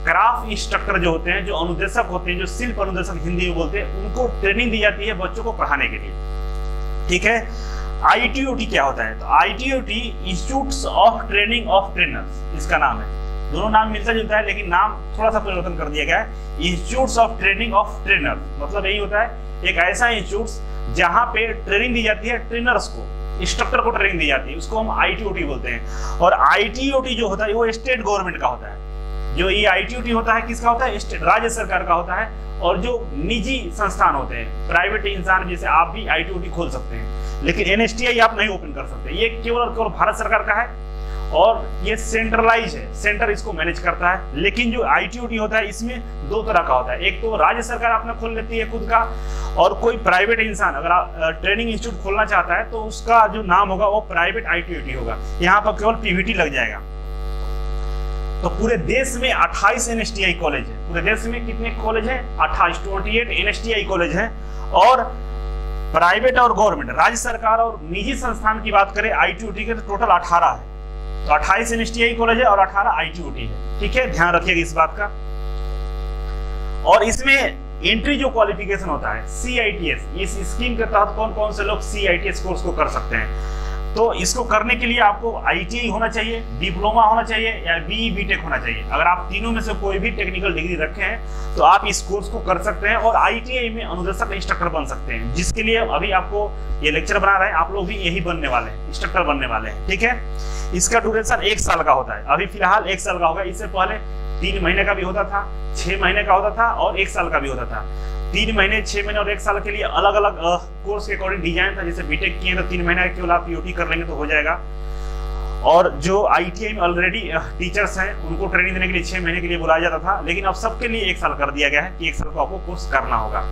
क्राफ्ट इंस्ट्रक्टर जो होते हैं, जो अनुदेशक होते हैं, जो शिल्प अनुदेशक हिंदी में बोलते हैं, उनको ट्रेनिंग दी जाती है बच्चों को पढ़ाने के लिए। ठीक है। आईटीओटी क्या होता है? तो ITOT institutes of training of trainers, इसका नाम है। दोनों नाम मिलता जुलता है, लेकिन नाम थोड़ा सा परिवर्तन कर दिया गया है। Institutes of training of trainer, मतलब यही होता है एक ऐसा इंस्टीट्यूट जहां पे ट्रेनिंग दी जाती है ट्रेनर्स को, इंस्ट्रक्टर को ट्रेनिंग दी जाती है, उसको हम ITOT बोलते हैं। और ITOT जो होता है वो स्टेट गवर्नमेंट का होता है। जो ये ITOT होता है किसका होता है? राज्य सरकार का होता है। और जो निजी संस्थान होते हैं, प्राइवेट इंसान, जैसे आप भी ITOT खोल सकते हैं, लेकिन NSTI आप नहीं ओपन कर सकते। ये केवल और केवल भारत सरकार का है और ये सेंट्रलाइज है, सेंटर इसको मैनेज करता है। लेकिन जो ITOT होता है इसमें दो तरह का होता है, एक तो राज्य सरकार अपना खोल लेती है खुद का, और कोई प्राइवेट इंसान अगर आप ट्रेनिंग इंस्टीट्यूट खोलना चाहता है तो उसका जो नाम होगा वो प्राइवेट ITOT होगा। यहाँ पर केवल PVT लग जाएगा। तो पूरे देश में 28 NSTI कॉलेज है। पूरे देश में कितने कॉलेज हैं? 28 NSTI कॉलेज हैं। और प्राइवेट और गवर्नमेंट, राज्य सरकार और निजी संस्थान की बात करें ITOT के, तो टोटल 18 है। तो 28 NSTI कॉलेज है और 18 ITOT है। ठीक है, ध्यान रखिएगा इस बात का। और इसमें एंट्री जो क्वालिफिकेशन होता है CITS, इस स्कीम के तहत कौन कौन से लोग CITS कोर्स को कर सकते हैं? तो इसको करने के लिए आपको ITI होना चाहिए, डिप्लोमा होना चाहिए या BE BTech होना चाहिए। अगर आप तीनों में से कोई भी टेक्निकल डिग्री रखे हैं तो आप इस कोर्स को कर सकते हैं और ITI में अनुदेशक इंस्ट्रक्टर बन सकते हैं, जिसके लिए अभी आपको ये लेक्चर बना रहे हैं। आप लोग भी यही बनने वाले हैं, इंस्ट्रक्टर बनने वाले हैं। ठीक है, इसका ड्यूरेशन 1 साल का होता है। अभी फिलहाल 1 साल का होगा। इससे पहले 3 महीने का भी होता था, 6 महीने का होता था और 1 साल का भी होता था। 3 महीने, 6 महीने और 1 साल के लिए अलग अलग कोर्स के अकॉर्डिंग डिजाइन था। जैसे बीटेक किए तो 3 महीने केवल आप POT कर लेंगे तो हो जाएगा। और जो ITI में ऑलरेडी टीचर्स हैं उनको ट्रेनिंग देने के लिए 6 महीने के लिए बुलाया जाता था, लेकिन अब सबके लिए 1 साल कर दिया गया है कि 1 साल को आपको कोर्स करना होगा।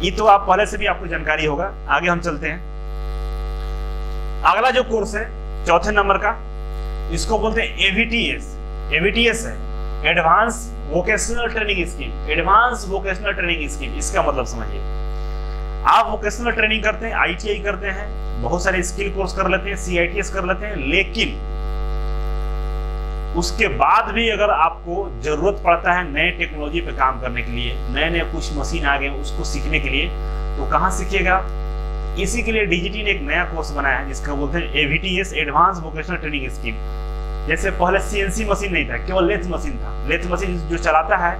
ये तो आप पहले से भी आपको जानकारी होगा। आगे हम चलते हैं। अगला जो कोर्स है 4थे नंबर का, इसको बोलते हैं AVTS। AVTS है advance vocational training scheme. Advance vocational training scheme, इसका मतलब समझिए, आप वोकेशनल ट्रेनिंग करते हैं, ITI करते हैं, बहुत सारे स्किल कोर्स कर लेते हैं, CITS कर लेते हैं, लेकिन उसके बाद भी अगर आपको जरूरत पड़ता है नए टेक्नोलॉजी पे काम करने के लिए, नए नए कुछ मशीन आ गए उसको सीखने के लिए, तो कहाँ सीखिएगा? इसी के लिए DGT ने एक नया कोर्स बनाया है जिसका बोलते हैं AVTS, advance vocational training scheme. जैसे पहले CNC मशीन नहीं था, केवल लेथ मशीन था। लेथ मशीन जो चलाता है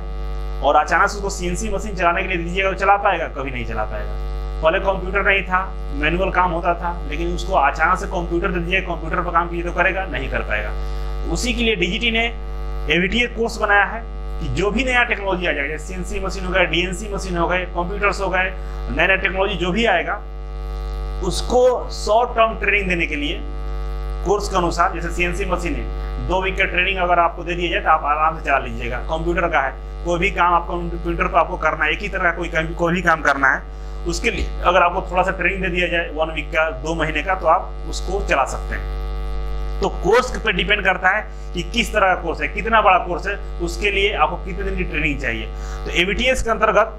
और अचानक से उसको CNC मशीन चलाने के लिए दीजिएगा तो चला पाएगा? कभी नहीं चला पाएगा। पहले कंप्यूटर नहीं था, मैनुअल काम होता था, लेकिन उसको अचानक से कंप्यूटर दे दीजिए, कंप्यूटर पर काम कीजिए तो करेगा? नहीं कर पाएगा। उसी के लिए DGT ने AVTS कोर्स बनाया है कि जो भी नया टेक्नोलॉजी आ जाएगा, जैसे CNC मशीन हो गए, DNC मशीन हो गए, कंप्यूटर्स हो गए, नया नया टेक्नोलॉजी जो भी आएगा उसको शॉर्ट टर्म ट्रेनिंग देने के लिए कोर्स के अनुसार, जैसे CNC मशीन है 2 वीक का ट्रेनिंग अगर आपको दे दिया जाए तो आप आराम से चला लीजिएगा। कंप्यूटर का है, कोई भी काम आपको कंप्यूटर पर आपको करना है, एक ही तरह का कोई भी काम करना है, उसके लिए अगर आपको थोड़ा सा ट्रेनिंग दे दिया जाए 1 वीक का, 2 महीने का, तो आप उसको चला सकते हैं। तो कोर्स पे डिपेंड करता है कि किस तरह का कोर्स है, कितना बड़ा कोर्स है, उसके लिए आपको कितने दिन की ट्रेनिंग चाहिए। तो AVTS के अंतर्गत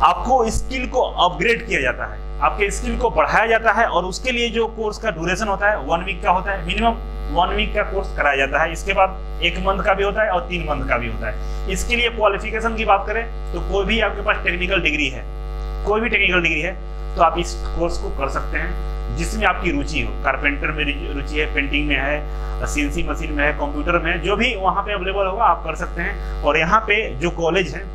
आपको स्किल को अपग्रेड किया जाता है, आपके स्किल को बढ़ाया जाता है, और उसके लिए जो कोर्स का ड्यूरेशन होता है 1 वीक का होता है, मिनिमम 1 वीक का कोर्स कराया जाता है। इसके बाद 1 मंथ का भी होता है और 3 मंथ का भी होता है। इसके लिए क्वालिफिकेशन की बात करें तो कोई भी आपके पास टेक्निकल डिग्री है, कोई भी टेक्निकल डिग्री है तो आप इस कोर्स को कर सकते हैं जिसमें आपकी रुचि हो। कारपेंटर में रुचि है, पेंटिंग में है, CNC मशीन में है, कंप्यूटर में है, जो भी वहाँ पे अवेलेबल होगा आप कर सकते हैं। और यहाँ पे जो कॉलेज है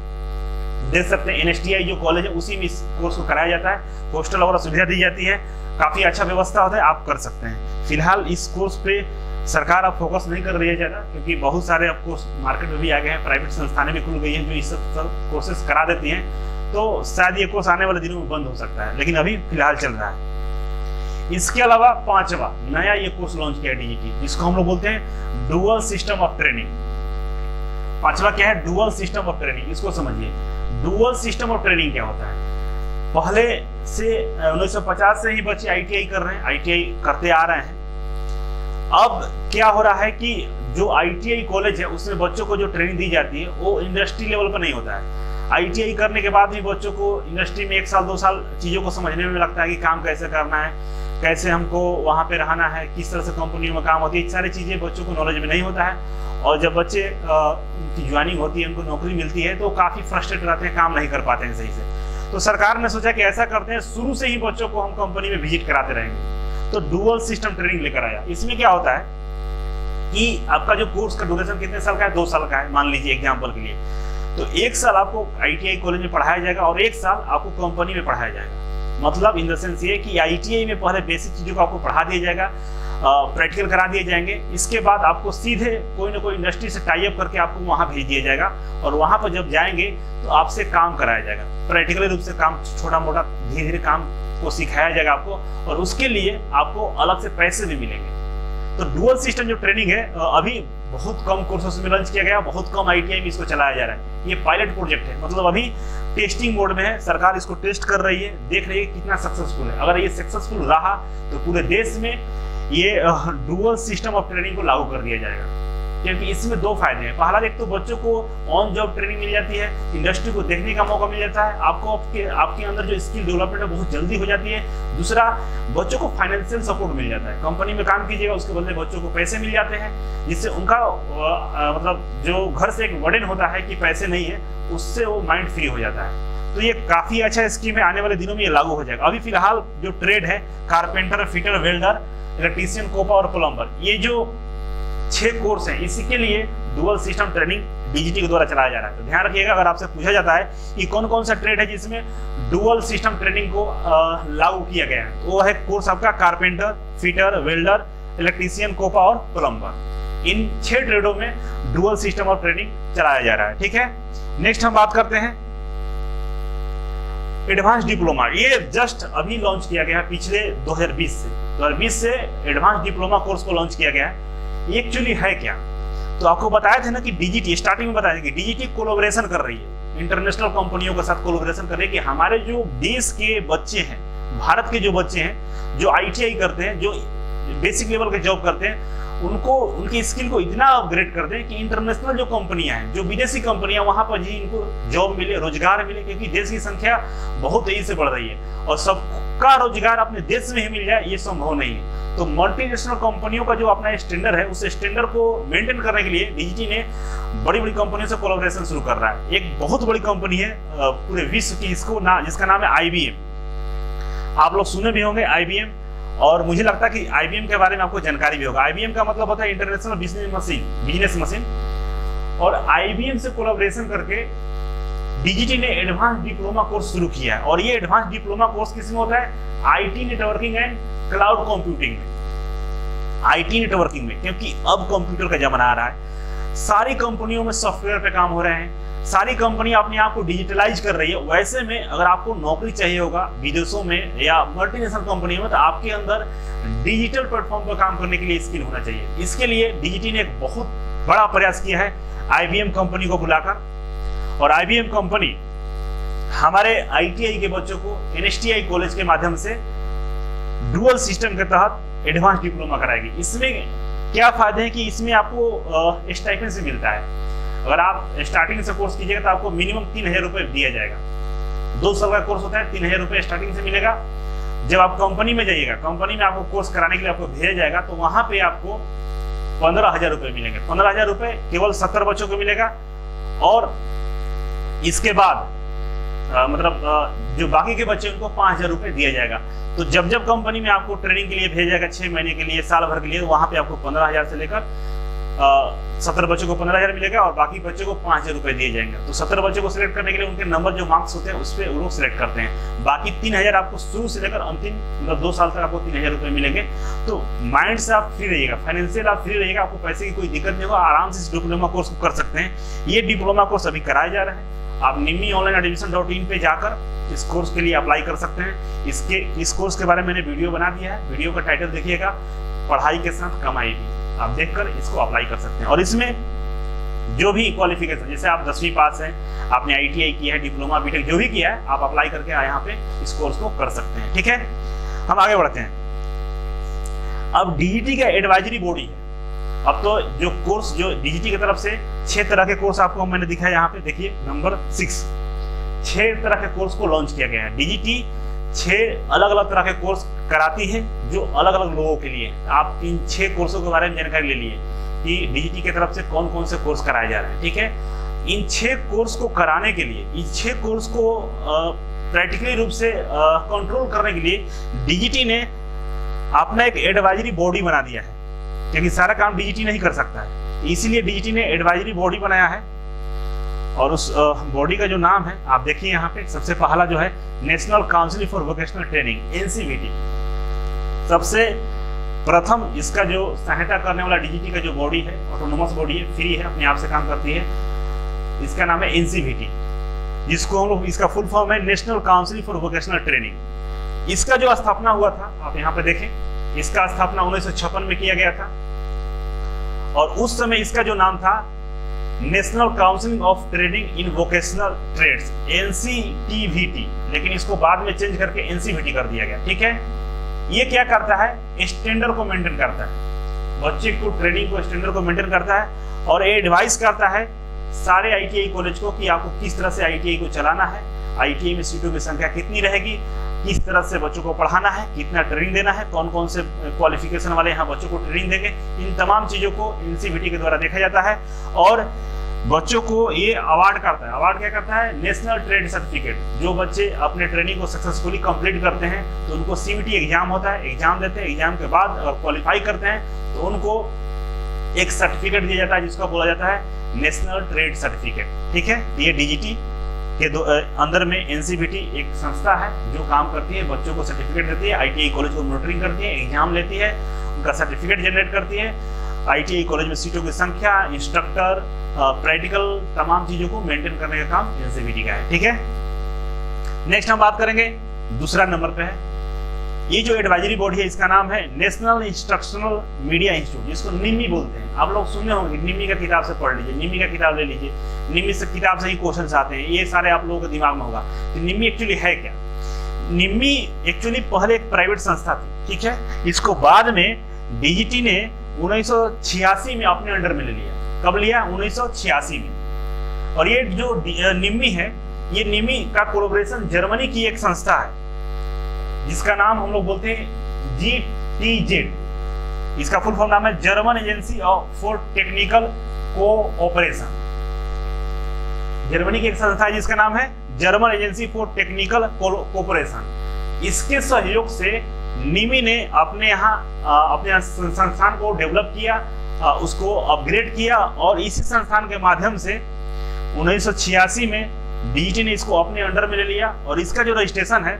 देख सकते हैं, NSTI जो कॉलेज है उसी में इस कोर्स को कराया जाता है, हॉस्टल वगैरह सुविधा दी जाती है, काफी अच्छा व्यवस्था होता है, आप कर सकते हैं। फिलहाल इस कोर्स पे सरकार अब फोकस नहीं कर रही है ज्यादा, क्योंकि बहुत सारे अब कोर्स मार्केट में भी आ गए हैं, प्राइवेट संस्थानें भी खुल गई हैं जो इस सब कोर्सेस करा देती हैं। तो शायद ये कोर्स आने वाले दिनों में बंद हो सकता है, लेकिन अभी फिलहाल चल रहा है। इसके अलावा 5वां नया ये कोर्स लॉन्च किया DGT, जिसको हम लोग बोलते हैं डुअल सिस्टम ऑफ ट्रेनिंग। 5वां क्या है? Dual system of training. इसको समझिए, डुअल सिस्टम ऑफ ट्रेनिंग क्या होता है। पहले से 1950 से ही बच्चे ITI कर रहे हैं, ITI करते आ रहे हैं। अब क्या हो रहा है कि जो ITI कॉलेज है उसमें बच्चों को जो ट्रेनिंग दी जाती है वो इंडस्ट्री लेवल पर नहीं होता है। ITI करने के बाद भी बच्चों को इंडस्ट्री में 1 साल 2 साल चीज़ों को समझने में लगता है कि काम कैसे करना है, कैसे हमको वहाँ पे रहना है, किस तरह से कंपनी में काम होती है, सारी चीज़ें बच्चों को नॉलेज में नहीं होता है। और जब बच्चे की ज्वाइनिंग होती है, उनको नौकरी मिलती है तो काफ़ी फ्रस्ट्रेट रहते हैं, काम नहीं कर पाते हैं सही से। तो सरकार ने सोचा कि ऐसा करते हैं, शुरू से ही बच्चों को हम कंपनी में विजिट कराते रहेंगे। तो डुअल सिस्टम ट्रेनिंग लेकर आया। इसमें क्या होता है, कि आपका जो कोर्स का ड्यूरेशन कितने साल का है, 2 साल का है मान लीजिए एग्जाम्पल के लिए, तो 1 साल आपको ITI कॉलेज में पढ़ाया जाएगा और 1 साल आपको कंपनी में पढ़ाया जाएगा। मतलब इन द सेंस ये कि ITI में पहले बेसिक चीजों को आपको पढ़ा दिया जाएगा, प्रैक्टिकल करा दिए जाएंगे, इसके बाद आपको सीधे कोई ना कोई इंडस्ट्री से टाई अप करके आपको वहां भेज दिया जाएगा और वहां पर जब जाएंगे तो आपसे काम कराया जाएगा, प्रैक्टिकली रूप से काम, छोटा मोटा धीरे धीरे काम को सिखाया जाएगा आपको, और उसके लिए आपको अलग से पैसे भी मिलेंगे। तो डुअल सिस्टम जो ट्रेनिंग है अभी बहुत कम कोर्सेस में लॉन्च किया गया, बहुत कम ITI में इसको चलाया जा रहा है। ये पायलट प्रोजेक्ट है, मतलब अभी टेस्टिंग मोड में है, सरकार इसको टेस्ट कर रही है, देख रही है कितना सक्सेसफुल है। अगर ये सक्सेसफुल रहा तो पूरे देश में ये डुअल सिस्टम ऑफ ट्रेनिंग को लागू कर दिया जाएगा, क्योंकि इसमें 2 फायदे हैं। पहला, एक तो बच्चों को ऑन जॉब ट्रेनिंग मिल जाती है, इंडस्ट्री को देखने का मौका मिल जाता है, आपको आपके अंदर जो स्किल डेवलपमेंट है बहुत जल्दी हो जाती है। दूसरा, बच्चों को फाइनेंशियल सपोर्ट मिल जाता है, कंपनी में काम कीजिएगा उसके बदले बच्चों को पैसे मिल जाते हैं, जिससे उनका मतलब जो घर से एक बर्डन होता है कि पैसे नहीं है, उससे वो माइंड फ्री हो जाता है। तो ये काफी अच्छा स्कीम है, आने वाले दिनों में ये लागू हो जाएगा। अभी फिलहाल जो ट्रेड है, carpenter, fitter, welder, electrician, COPA और प्लम्बर, ये जो 6 कोर्स हैं, इसी के लिए डुअल सिस्टम ट्रेनिंग DGT के द्वारा चलाया जा रहा है। तो ध्यान रखिएगा, अगर आपसे पूछा जाता है कि कौन कौन सा ट्रेड है जिसमें डुअल सिस्टम ट्रेनिंग को लागू किया गया है, तो वो है कोर्स आपका carpenter, fitter, welder, electrician, COPA और प्लम्बर। इन 6 ट्रेडों में डुअल सिस्टम ऑफ ट्रेनिंग चलाया जा रहा है। ठीक है, नेक्स्ट हम बात करते हैं एडवांस डिप्लोमा। ये जस्ट अभी लॉन्च किया गया है, पिछले 2020 से एडवांस डिप्लोमा कोर्स को लॉन्च किया गया है। एक्चुअली है क्या, तो आपको बताया था ना कि DGT स्टार्टिंग में बताया कि DGT कोलैबोरेशन कर रही है, इंटरनेशनल कंपनियों के साथ कोलैबोरेशन कर रही है कि हमारे जो देश के बच्चे हैं, भारत के जो बच्चे हैं जो ITI करते हैं, जो बेसिक लेवल के जॉब करते हैं, उनको उनकी स्किल को इतना अपग्रेड कर दें कि इंटरनेशनल जो कंपनियां हैं, जो विदेशी कंपनियां, वहां पर जी इनको जॉब मिले, रोजगार मिले, क्योंकि देश की संख्या बहुत तेजी से बढ़ रही है और सबका रोजगार अपने देश में ही मिल जाए ये संभव नहीं है। तो मल्टीनेशनल कंपनियों का जो अपना स्टैंडर्ड है, उस स्टैंडर्ड को मेंटेन करने के लिए DGT ने बड़ी बड़ी कंपनियों से कोलैबोरेशन शुरू कर रहा है। एक बहुत बड़ी कंपनी है पूरे विश्व की, जिसका नाम है IBM। आप लोग सुने भी होंगे IBM, और मुझे लगता है कि IBM के बारे में आपको जानकारी भी होगा। IBM का मतलब होता है इंटरनेशनल बिजनेस मशीन, और IBM से कोलैबोरेशन करके DGT ने एडवांस डिप्लोमा कोर्स शुरू किया है। और ये एडवांस डिप्लोमा कोर्स किसमें होता है? IT networking and cloud computing में। IT नेटवर्किंग में, क्योंकि अब कंप्यूटर का जमाना आ रहा है, सारी कंपनियों में सॉफ्टवेयर पे काम हो रहे हैं, सारी कंपनियां अपने आप को डिजिटलाइज कर रही है। वैसे में अगर आपको नौकरी चाहिए होगा विदेशों में या मल्टीनेशनल कंपनी में, तो आपके अंदर डिजिटल प्लेटफॉर्म पर काम करने के लिए स्किल होना चाहिए। इसके लिए DGT ने एक बहुत बड़ा प्रयास किया है IBM कंपनी को बुलाकर, और IBM कंपनी हमारे ITI के बच्चों को NSTI कॉलेज के माध्यम से डुअल सिस्टम के तहत एडवांस डिप्लोमा कराएगी। इसमें क्या फायदे हैं कि इसमें आपको स्टाइपेंड से मिलता है। अगर आप स्टार्टिंग से कोर्स कीजिएगा तो आपको मिनिमम 3000 रुपये दिया जाएगा। 2 साल का कोर्स होता है, 3000 रुपये स्टार्टिंग से मिलेगा। जब आप कंपनी में जाइएगा, कंपनी में आपको कोर्स कराने के लिए आपको भेजा जाएगा, तो वहां पे आपको 15,000 रुपये मिलेंगे। 15,000 रुपये केवल 70 बच्चों को मिलेगा, और इसके बाद जो बाकी के बच्चे उनको 5,000 रुपये दिया जाएगा। तो जब जब कंपनी में आपको ट्रेनिंग के लिए भेजा जाएगा, 6 महीने के लिए, साल भर के लिए, वहां पे आपको 15,000 से लेकर 70 बच्चों को 15,000 मिलेगा और बाकी बच्चों को 5,000 रुपये दिए जाएंगे। तो 70 बच्चों को सिलेक्ट करने के लिए उनके नंबर जो मार्क्स होते हैं उस पर वो लोग सिलेक्ट करते हैं। बाकी 3,000 आपको शुरू से लेकर अंतिम मतलब 2 साल तक आपको 3,000 रुपये मिलेंगे। तो माइंड से आप फ्री रहिएगा, फाइनेंशियल आप फ्री रहिएगा, आपको पैसे की कोई दिक्कत नहीं होगा, आराम से इस डिप्लोमा कोर्स को कर सकते हैं। ये डिप्लोमा कोर्स अभी कराया जा रहा है। आप निम्मी ऑनलाइन एडमिशन.in पे जाकर इस कोर्स के लिए अप्लाई कर सकते हैं। इस कोर्स के बारे में मैंने वीडियो बना दिया है, वीडियो का टाइटल देखिएगा, पढ़ाई के साथ कमाई भी। आप देखकर इसको अप्लाई कर सकते हैं। और इसमें जो भी क्वालिफिकेशन, जैसे आप 10वीं पास हैं, आपने ITI किया है, डिप्लोमा, बीटेक जो भी किया है, आप अप्लाई करके यहाँ पे इस कोर्स को कर सकते हैं। ठीक है, हम आगे बढ़ते हैं। अब DGT का एडवाइजरी बॉडी है। अब तो जो कोर्स जो DGT की तरफ से 6 तरह के कोर्स आपको मैंने दिखाया यहाँ पे, देखिए नंबर 6, 6 तरह के कोर्स को लॉन्च किया गया है। DGT 6 अलग अलग तरह के कोर्स कराती है जो अलग अलग लोगों के लिए। आप इन 6 कोर्सों के बारे में जानकारी ले लिए कि DGT की तरफ से कौन कौन से कोर्स कराए जा रहे हैं। ठीक है, इन 6 कोर्स को कराने के लिए, इन 6 कोर्स को प्रैक्टिकली रूप से कंट्रोल करने के लिए DGT ने अपना एक एडवाइजरी बॉडी बना दिया है। क्योंकि सारा काम डीजीटी नहीं कर सकता है। इसीलिए डीजीटी ने एडवाइजरी बॉडी बनाया है और उस बॉडी का जो नाम है आप देखिए यहाँ पे, सबसे पहला जो है national council for vocational training NCVT. सबसे प्रथम इसका जो सहायता करने वाला डीजीटी का जो बॉडी है, ऑटोनोमस बॉडी है, फ्री है, अपने आप से काम करती है, इसका नाम है एनसीवीटी, जिसको हम लोग, इसका फुल फॉर्म है national council for vocational training. इसका जो स्थापना हुआ था आप यहाँ पे देखें, इसका स्थापना 1956 में किया गया था और उस समय इसका जो नाम था national council of training in vocational trades NCTVT, लेकिन इसको बाद में चेंज करके एनसीवीटी कर दिया गया। ठीक है, ये क्या करता है, स्टैंडर्ड को मेंटेन करता है, बच्चे को ट्रेनिंग को स्टैंडर्ड को मेंटेन करता है और एडवाइस करता है सारे आईटीआई कॉलेज को कि आपको किस तरह से आईटीआई को चलाना है, आईटीआई में सीटों की संख्या कितनी रहेगी, किस तरह से बच्चों को पढ़ाना है, कितना ट्रेनिंग देना है, कौन कौन से क्वालिफिकेशन वाले यहाँ बच्चों को ट्रेनिंग देंगे, इन तमाम चीजों को एनसीवीटी के द्वारा देखा जाता है और बच्चों को ये अवार्ड करता है। अवार्ड क्या करता है, नेशनल ट्रेड सर्टिफिकेट। जो बच्चे अपने ट्रेनिंग को सक्सेसफुली कंप्लीट करते हैं तो उनको सीवीटी एग्जाम होता है, एग्जाम देते हैं, एग्जाम के बाद अगर क्वालिफाई करते हैं तो उनको एक सर्टिफिकेट दिया जाता है जिसको बोला जाता है नेशनल ट्रेड सर्टिफिकेट। ठीक है, ये डीजीटी के अंदर में एनसीवीटी एक संस्था है जो काम करती है, बच्चों को सर्टिफिकेट देती है, आईटीआई कॉलेज को मॉनिटरिंग करती है, एग्जाम लेती है, उनका सर्टिफिकेट जनरेट करती है, आईटीआई कॉलेज में सीटों की संख्या, इंस्ट्रक्टर, प्रैक्टिकल तमाम चीजों को मेंटेन करने का काम एनसीवीटी का है। ठीक है, नेक्स्ट हम बात करेंगे, दूसरा नंबर पे है ये जो एडवाइजरी बॉडी है, इसका नाम है नेशनल इंस्ट्रक्शनल मीडिया इंस्टीट्यूट, जिसको निम्मी बोलते हैं। आप लोग सुने होंगे, निम्मी का किताब से पढ़ लीजिए, निम्मी का किताब ले लीजिए, निम्मी से किताब से ही क्वेश्चंस आते हैं, ये सारे आप लोगों के दिमाग में होगा। तो निम्मी एक्चुअली है क्या? निम्मी एक्चुअली पहले एक प्राइवेट संस्था थी, ठीक है, इसको बाद में डीजीटी ने 1986 में अपने अंडर में ले लिया। कब लिया? 1986 में। और ये जो निम्मी है, ये निम्मी का कोलैबोरेशन जर्मनी की एक संस्था है जिसका नाम हम लोग बोलते हैं GTZ। इसका फुल फॉर्म नाम है German agency for technical cooperation. Germany की एक संस्था है जिसका नाम है German agency for technical cooperation. इसके सहयोग से निम्मी ने अपने यहाँ संस्थान को डेवलप किया, उसको अपग्रेड किया और इसी संस्थान के माध्यम से 1986 में डीजीटी ने इसको अपने अंडर में ले लिया। और इसका जो रजिस्ट्रेशन है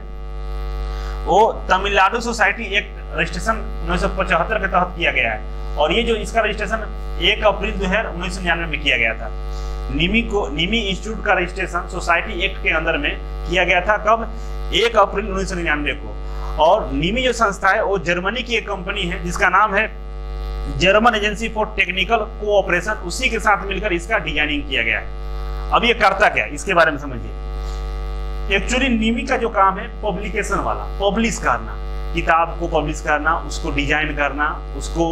वो तमिलनाडु सोसाइटी एक्ट रजिस्ट्रेशन 1975 के तहत किया गया है। और ये जो इसका रजिस्ट्रेशन 1 अप्रैल 1999 में किया गया था। निम्मी इंस्टीट्यूट का रजिस्ट्रेशन सोसाइटी एक्ट के अंदर में किया गया था। कब? 1 अप्रैल 1999 को। और निम्मी जो संस्था है वो जर्मनी की एक कंपनी है जिसका नाम है German agency for technical cooperation, उसी के साथ मिलकर इसका डिजाइनिंग किया गया है। अब ये करता क्या, इसके बारे में समझिए। एक्चुअली निम्मी का जो काम है पब्लिकेशन वाला, पब्लिश करना, किताब को पब्लिश करना, उसको डिजाइन करना, उसको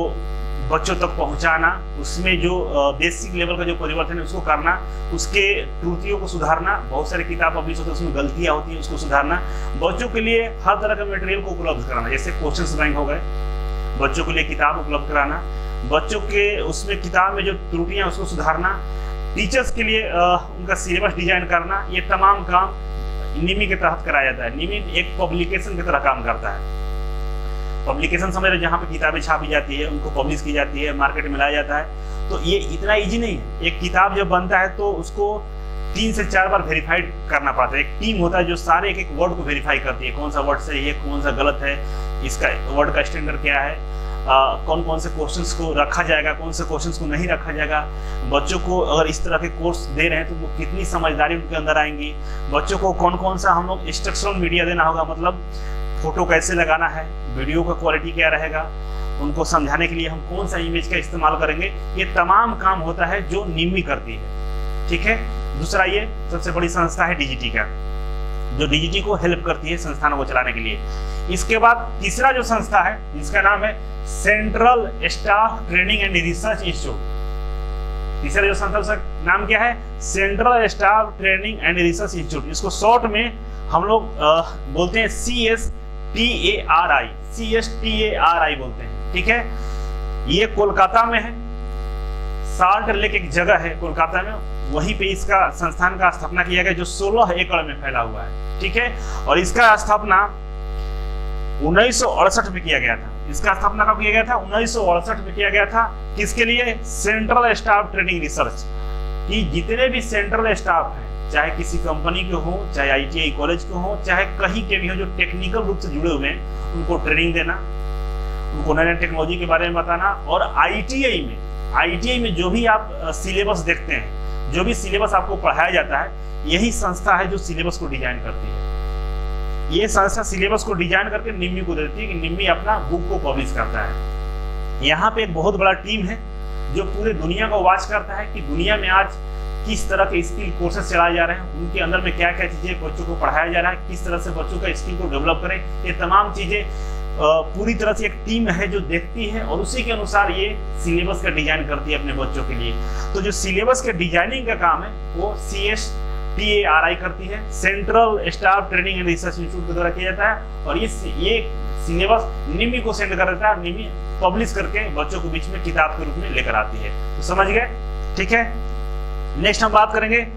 बच्चों तक पहुंचाना, उसमें जो बेसिक लेवल का जो परिवर्तन है उसको करना, उसके त्रुटियों को सुधारना। बहुत सारे किताब पब्लिश होते हैं उसमें गलतियां होती हैं, उसको सुधारना, बच्चों के लिए हर तरह के मटेरियल को उपलब्ध कराना, जैसे क्वेश्चंस बैंक हो गए, बच्चों के लिए किताब उपलब्ध कराना, बच्चों के उसमें किताब में जो त्रुटियां उसको सुधारना, टीचर्स के लिए उनका सिलेबस डिजाइन करना, ये तमाम काम निम्मी के तहत कराया जाता है। निम्मी एक पब्लिकेशन की तरह काम करता है। पब्लिकेशन समझ रहे, जहाँ पे किताबें छापी जाती है, उनको पब्लिश की जाती है, मार्केट में लाया जाता है। तो ये इतना इजी नहीं है। एक किताब जब बनता है तो उसको 3 से 4 बार वेरीफाइड करना पड़ता है। एक टीम होता है जो सारे एक वर्ड को वेरीफाई करती है, कौन सा वर्ड सही है, कौन सा गलत है, इसका वर्ड का स्टैंडर्ड क्या है, कौन कौन से क्वेश्चंस को रखा जाएगा, कौन से क्वेश्चंस को नहीं रखा जाएगा। बच्चों को अगर इस तरह के कोर्स दे रहे हैं तो वो कितनी समझदारी उनके अंदर आएंगी। बच्चों को कौन कौन सा हम लोग इंस्ट्रक्शनल मीडिया देना होगा, मतलब फोटो कैसे लगाना है, वीडियो का क्वालिटी क्या रहेगा, उनको समझाने के लिए हम कौन सा इमेज का इस्तेमाल करेंगे, ये तमाम काम होता है जो निम्मी करती है। ठीक है, दूसरा ये सबसे बड़ी संस्था है डीजीटी का, जो डीजीटी को हेल्प करती है संस्थानों को चलाने के लिए। इसके बाद तीसरा जो संस्था है जिसका नाम है central staff training and research institute. तीसरा जो संस्था उसका नाम क्या है? Central staff training and research institute. इसको शॉर्ट में हम लोग बोलते हैं CSTARI बोलते हैं। ठीक है, ये कोलकाता में है। साल्ट लेक एक जगह है कोलकाता में, वहीं पे इसका संस्थान का स्थापना किया गया जो 16 एकड़ में फैला हुआ है। ठीक है, और इसका स्थापना 1968 में किया गया था। इसका स्थापना कब किया गया था? 1968 में किया गया था। किसके लिए? सेंट्रल स्टाफ ट्रेनिंग रिसर्च, कि जितने भी सेंट्रल स्टाफ हैं, चाहे किसी कंपनी के हो, चाहे ITI कॉलेज के हो, चाहे कहीं के भी हो, जो टेक्निकल रूप से जुड़े हुए हैं, उनको ट्रेनिंग देना, उनको नई नई टेक्नोलॉजी के बारे में बताना। और ITI में जो भी आप सिलेबस देखते हैं, जो भी सिलेबस आपको पढ़ाया जाता है, यही संस्था है जो सिलेबस को डिजाइन करती है। ये संस्था सिलेबस को डिजाइन करके निम्मी को देती है कि निम्मी अपना बुक को पब्लिश करता है। यहाँ पे एक बहुत बड़ा टीम है जो पूरे दुनिया को वॉच करता है कि दुनिया में आज किस तरह के स्किल कोर्सेज चलाए जा रहे हैं, उनके अंदर में क्या क्या चीजें बच्चों को पढ़ाया जा रहा है, किस तरह से बच्चों का स्किल को डेवलप करें। ये तमाम चीजें पूरी तरह से एक टीम है जो देखती है और उसी के अनुसार ये सिलेबस का डिजाइन करती है अपने बच्चों के लिए। तो जो सिलेबस के डिजाइनिंग का काम है वो CSTARI करती है, central staff training and research institute के द्वारा किया जाता है। और ये सिलेबस निम्मी को सेंड कर देता है, निम्मी पब्लिश करके बच्चों के बीच में किताब के रूप में लेकर आती है। तो समझ गए? ठीक है। नेक्स्ट हम बात करेंगे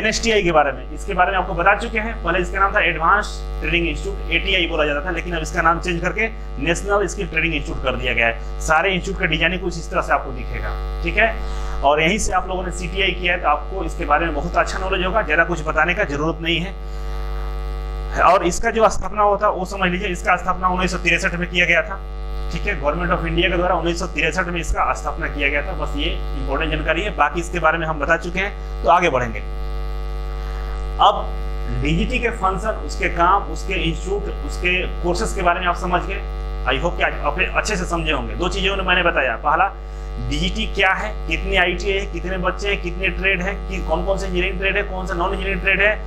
NSTI के बारे में। इसके बारे में आपको बता चुके हैं। पहले इसका नाम था एडवांस ट्रेनिंग इंस्टीट्यूट, ATI बोला जाता था, लेकिन अब इसका नाम चेंज करके नेशनल स्किल ट्रेनिंग इंस्टीट्यूट कर दिया गया है। सारे इंस्टीट्यूट का डिजाइनिंग कुछ इस तरह से आपको दिखेगा। ठीक है। और यहीं से आप लोगों ने CTI किया है तो आपको इसके बारे में बहुत अच्छा नॉलेज होगा, ज्यादा कुछ बताने का जरूरत नहीं है। और इसका जो स्थापना हुआ था वो समझ लीजिए, इसका स्थापना 1963 में किया गया था। ठीक है। गवर्नमेंट ऑफ इंडिया के द्वारा 1963 में इसका स्थापना किया गया था। बस ये इंपॉर्टेंट जानकारी है, बाकी इसके बारे में हम बता चुके हैं। तो आगे बढ़ेंगे। अब DGT के फंक्शन, उसके काम, उसके इंस्टीट्यूट, उसके कोर्सेज के बारे में आप समझ गए। आई होप कि आप अच्छे से समझे होंगे। दो चीजें मैंने बताया। पहला, DGT क्या है, कितने ITI है, कितने बच्चे हैं, कितने ट्रेड है, कि कौन कौन से इंजीनियरिंग ट्रेड है, कौन सा नॉन इंजीनियरिंग ट्रेड है।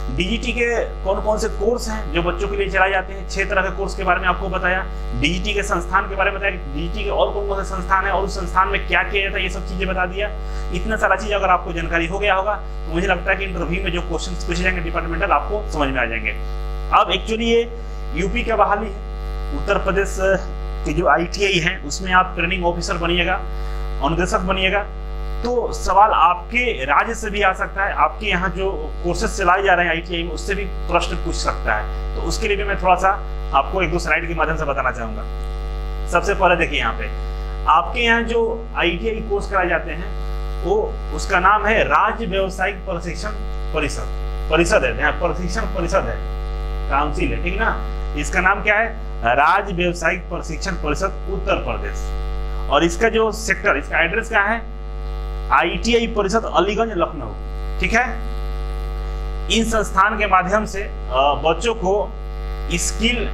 DGT के कौन कौन से कोर्स हैं जो बच्चों के लिए चलाए जाते हैं, 6 तरह के कोर्स के बारे में आपको बताया। DGT के संस्थान के बारे में बताया, DGT के और कौन कौन से संस्थान है और उस संस्थान में क्या किया जाता है, ये सब चीजें बता दिया। इतना सारा चीज अगर आपको जानकारी हो गया होगा तो मुझे लगता है कि इंटरव्यू में जो क्वेश्चन पूछे जाएंगे डिपार्टमेंटल, आपको समझ में आ जाएंगे। अब एक्चुअली ये UP का बहाली है। उत्तर प्रदेश के जो ITI है उसमें आप ट्रेनिंग ऑफिसर बनिएगा, अनुदेशक बनिएगा। तो सवाल आपके राज्य से भी आ सकता है, आपके यहाँ जो कोर्सेज चलाए जा रहे हैं ITI में उससे भी प्रश्न पूछ सकता है। तो उसके लिए भी मैं थोड़ा सा आपको एक दो स्लाइड के माध्यम से बताना चाहूंगा। सबसे पहले देखिए, यहाँ पे आपके यहाँ जो ITI कोर्स कराए जाते हैं वो उसका नाम है राज्य व्यवसायिक प्रशिक्षण परिषद है, यहाँ प्रशिक्षण परिषद है, काउंसिल है, ठीक ना। इसका नाम क्या है? राज्य व्यवसायिक प्रशिक्षण परिषद उत्तर प्रदेश। और इसका जो सेक्टर, इसका एड्रेस क्या है? ITI परिषद अलीगंज लखनऊ। ठीक है। इन संस्थान के माध्यम से बच्चों को स्किल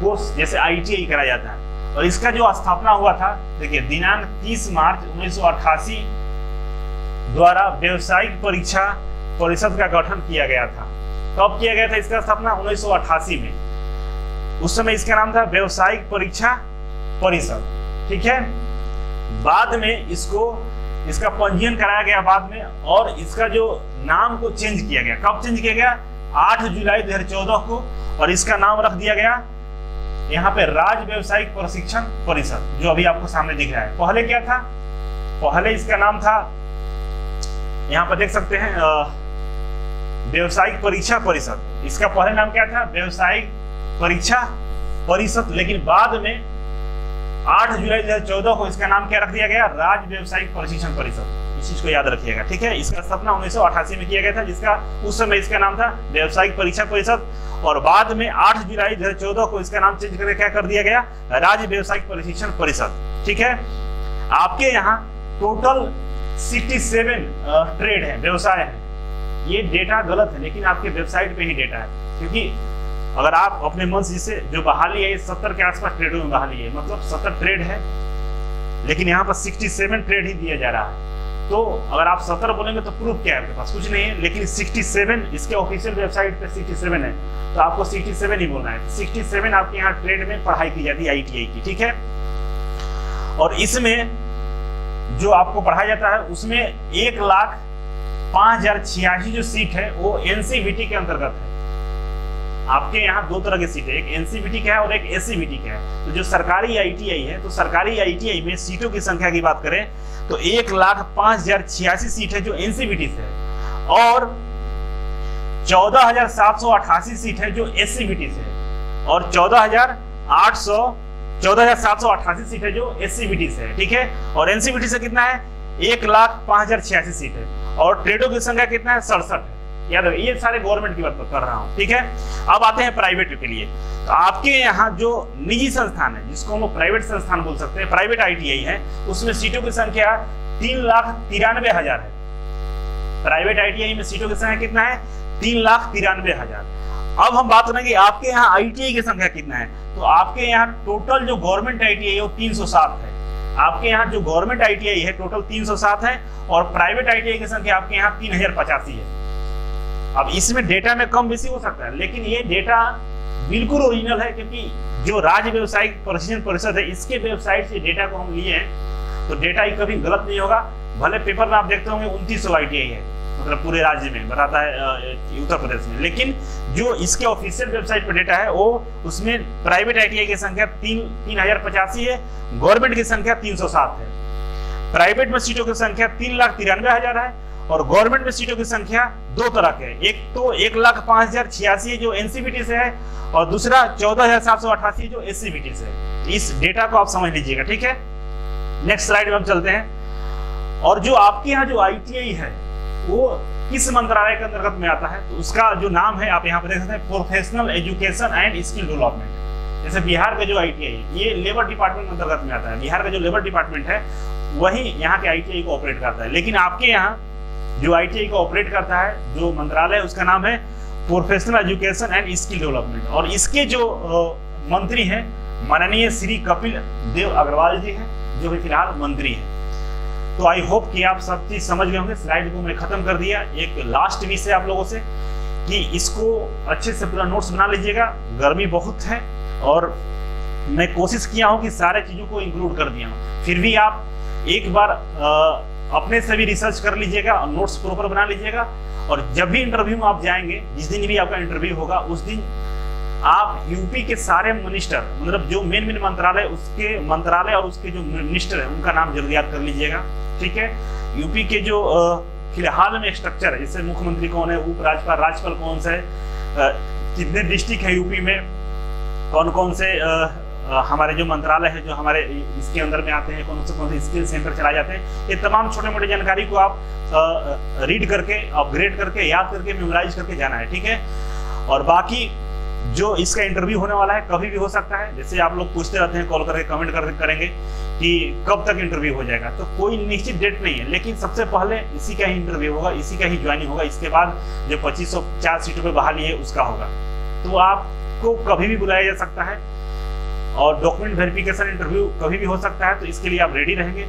कोर्स जैसे ITI कराया जाता है। और इसका जो स्थापना हुआ था, देखिए दिनांक 30 मार्च 1988 द्वारा व्यवसायिक परीक्षा परिषद का गठन किया गया था। कब किया गया था इसका स्थापना? 1988 में। उस समय इसका नाम था व्यवसायिक परीक्षा परिषद। ठीक है। बाद में इसका पंजीयन कराया गया बाद में, और इसका जो नाम को चेंज किया गया। कब चेंज किया गया? 8 जुलाई 2014 को। और इसका नाम रख दिया गया यहाँ पे राज्य व्यवसायिक प्रशिक्षण परिषद, जो अभी आपको सामने दिख रहा है। पहले क्या था? पहले इसका नाम था, यहाँ पर देख सकते हैं, व्यवसायिक परीक्षा परिषद। इसका पहले नाम क्या था? व्यवसायिक परीक्षा परिषद। लेकिन बाद में 8 जुलाई 2014 को इसका नाम क्या रख दिया गया? राज्य व्यवसायिक प्रशिक्षण परिषद। इस चीज को याद रखिएगा। ठीक है। इसका स्थापना 1988 में किया गया था, जिसका उस समय इसका नाम था व्यवसायिक परीक्षा परिषद। और बाद में 8 जुलाई 2014 को इसका नाम चेंज करके क्या कर दिया गया? राज्य व्यवसायिक प्रशिक्षण परिषद। ठीक है। आपके यहाँ टोटल 67 ट्रेड है, व्यवसाय है। ये डेटा गलत है, लेकिन आपके वेबसाइट पे ही डेटा है, क्योंकि अगर आप अपने मन से जो बहाली है 70 के आसपास ट्रेडों में बहाली है, मतलब 70 ट्रेड है, लेकिन यहाँ पर 67 ट्रेड ही दिया जा रहा है। तो अगर आप 70 बोलेंगे तो प्रूफ क्या है आपके पास? कुछ नहीं है। लेकिन 67 इसके ऑफिशियल वेबसाइट पे 67 है, तो आपको 67 ही बोलना है। 67 आपके यहाँ ट्रेड में पढ़ाई की जाती है ITI की। ठीक है। और इसमें जो आपको पढ़ाया जाता है उसमें 1,05,086 जो सीट है वो NCVT के अंतर्गत है। आपके यहाँ 2 तरह की सीट है, एक NCVT का है और एक SCVT का है। तो जो सरकारी ITI है, तो सरकारी ITI में सीटों की संख्या की बात करें तो 1,05,086 सीट है जो NCVT से है, और 14,788 सीट है जो SCVT से है। और 14,788 सीट है जो SCBT से है, ठीक है। और NCBT से कितना है, 1,05,086 सीट है। और ट्रेडों की संख्या कितना है, 67 है। याद रखिए, ये सारे गवर्नमेंट की बात कर रहा हूँ, ठीक है। अब आते हैं प्राइवेट के लिए। तो आपके यहाँ जो निजी संस्थान है, जिसको हम लोग प्राइवेट संस्थान बोल सकते हैं, प्राइवेट ITI है, उसमें सीटों की संख्या 3,93,000 है। प्राइवेट ITI में सीटों की संख्या कितना है, 3,93,000। अब हम बात करेंगे आपके यहाँ ITI की संख्या कितना है। तो आपके यहाँ टोटल जो गवर्नमेंट ITI है वो 307 है। आपके यहाँ जो गवर्नमेंट ITI है टोटल 307 है, और प्राइवेट ITI की संख्या आपके यहाँ 3,085 है। अब इसमें डेटा में कम बेसी हो सकता है, लेकिन ये डेटा बिल्कुल ओरिजिनल है, क्योंकि जो राज्य व्यवसायिक प्रशिक्षण परिषद है, इसके वेबसाइट से डेटा को हम लिए हैं, तो डेटा ही कभी गलत नहीं होगा। भले पेपर में आप देखते होंगे 2900 ITI है, मतलब पूरे राज्य में बताता है उत्तर प्रदेश में, लेकिन जो इसके ऑफिशियल वेबसाइट पर डेटा है वो उसमें प्राइवेट ITI की संख्या 3,085 है, गवर्नमेंट की संख्या 307 है। प्राइवेट में सीटों की संख्या 3,93,000 है, और गवर्नमेंट में सीटों की संख्या दो तरह के, एक तो 1,05,086 जो NCBT से है, और दूसरा 14,788 जो SCBT से है। इस डेटा को आप समझ लीजिएगा, ठीक है। नेक्स्ट स्लाइड में हम चलते हैं। और जो आपके यहाँ जो ITI है वो किस मंत्रालय के अंतर्गत में आता है, तो उसका जो नाम है आप यहाँ पर देख सकते हैं, professional education and skill development. जैसे बिहार का जो ITI है ये लेबर डिपार्टमेंट अंतर्गत में आता है। बिहार का जो लेबर डिपार्टमेंट है वही यहाँ के ITI को ऑपरेट करता है, लेकिन आपके यहाँ जो ITI को ऑपरेट करता है जो मंत्रालय, उसका नाम है professional education and skill development. और इसके जो मंत्री हैं माननीय श्री कपिल देव अग्रवाल जी हैं, जो भी फिलहाल मंत्री हैं। तो आई होप कि आप सब चीज समझ गए होंगे। स्लाइड को मैं खत्म कर दिया। एक लास्ट विषय आप लोगों से कि इसको अच्छे से पूरा नोट्स बना लीजिएगा। गर्मी बहुत है और मैं कोशिश किया हूँ कि सारे चीजों को इंक्लूड कर दिया हूँ, फिर भी आप एक बार अपने से भी रिसर्च कर लीजिएगा और नोट्स प्रॉपर बना लीजिएगा। और जब भी इंटरव्यू में आप जाएंगे, जिस दिन भी आपका इंटरव्यू होगा, उस दिन आप यूपी के सारे मिनिस्टर, मतलब जो मेन मंत्रालय, उसके मंत्रालय और उसके जो मिनिस्टर है उनका नाम जल्दी याद कर लीजिएगा, ठीक है। यूपी के जो फिलहाल में स्ट्रक्चर है, जैसे मुख्यमंत्री कौन है, उप राज्यपाल, राज्यपाल कौन सा है, कितने डिस्ट्रिक्ट है यूपी में, कौन कौन से हमारे जो मंत्रालय है जो हमारे इसके अंदर में आते हैं, कौन से स्किल सेंटर चलाए जाते हैं, ये तमाम छोटे मोटे जानकारी को आप रीड करके, अपग्रेड करके, याद करके, मेमोराइज करके जाना है, ठीक है। और बाकी जो इसका इंटरव्यू होने वाला है कभी भी हो सकता है, जैसे आप लोग पूछते रहते हैं, कॉल करके कमेंट करेंगे कि कब तक इंटरव्यू हो जाएगा, तो कोई निश्चित डेट नहीं है, लेकिन सबसे पहले इसी का ही इंटरव्यू होगा, इसी का ही ज्वाइनिंग होगा। इसके बाद जो 2504 सीटों पे बहाली है उसका होगा, तो आपको कभी भी बुलाया जा सकता है। और डॉक्यूमेंट वेरिफिकेशन इंटरव्यू कभी भी हो सकता है, तो इसके लिए आप रेडी रहेंगे।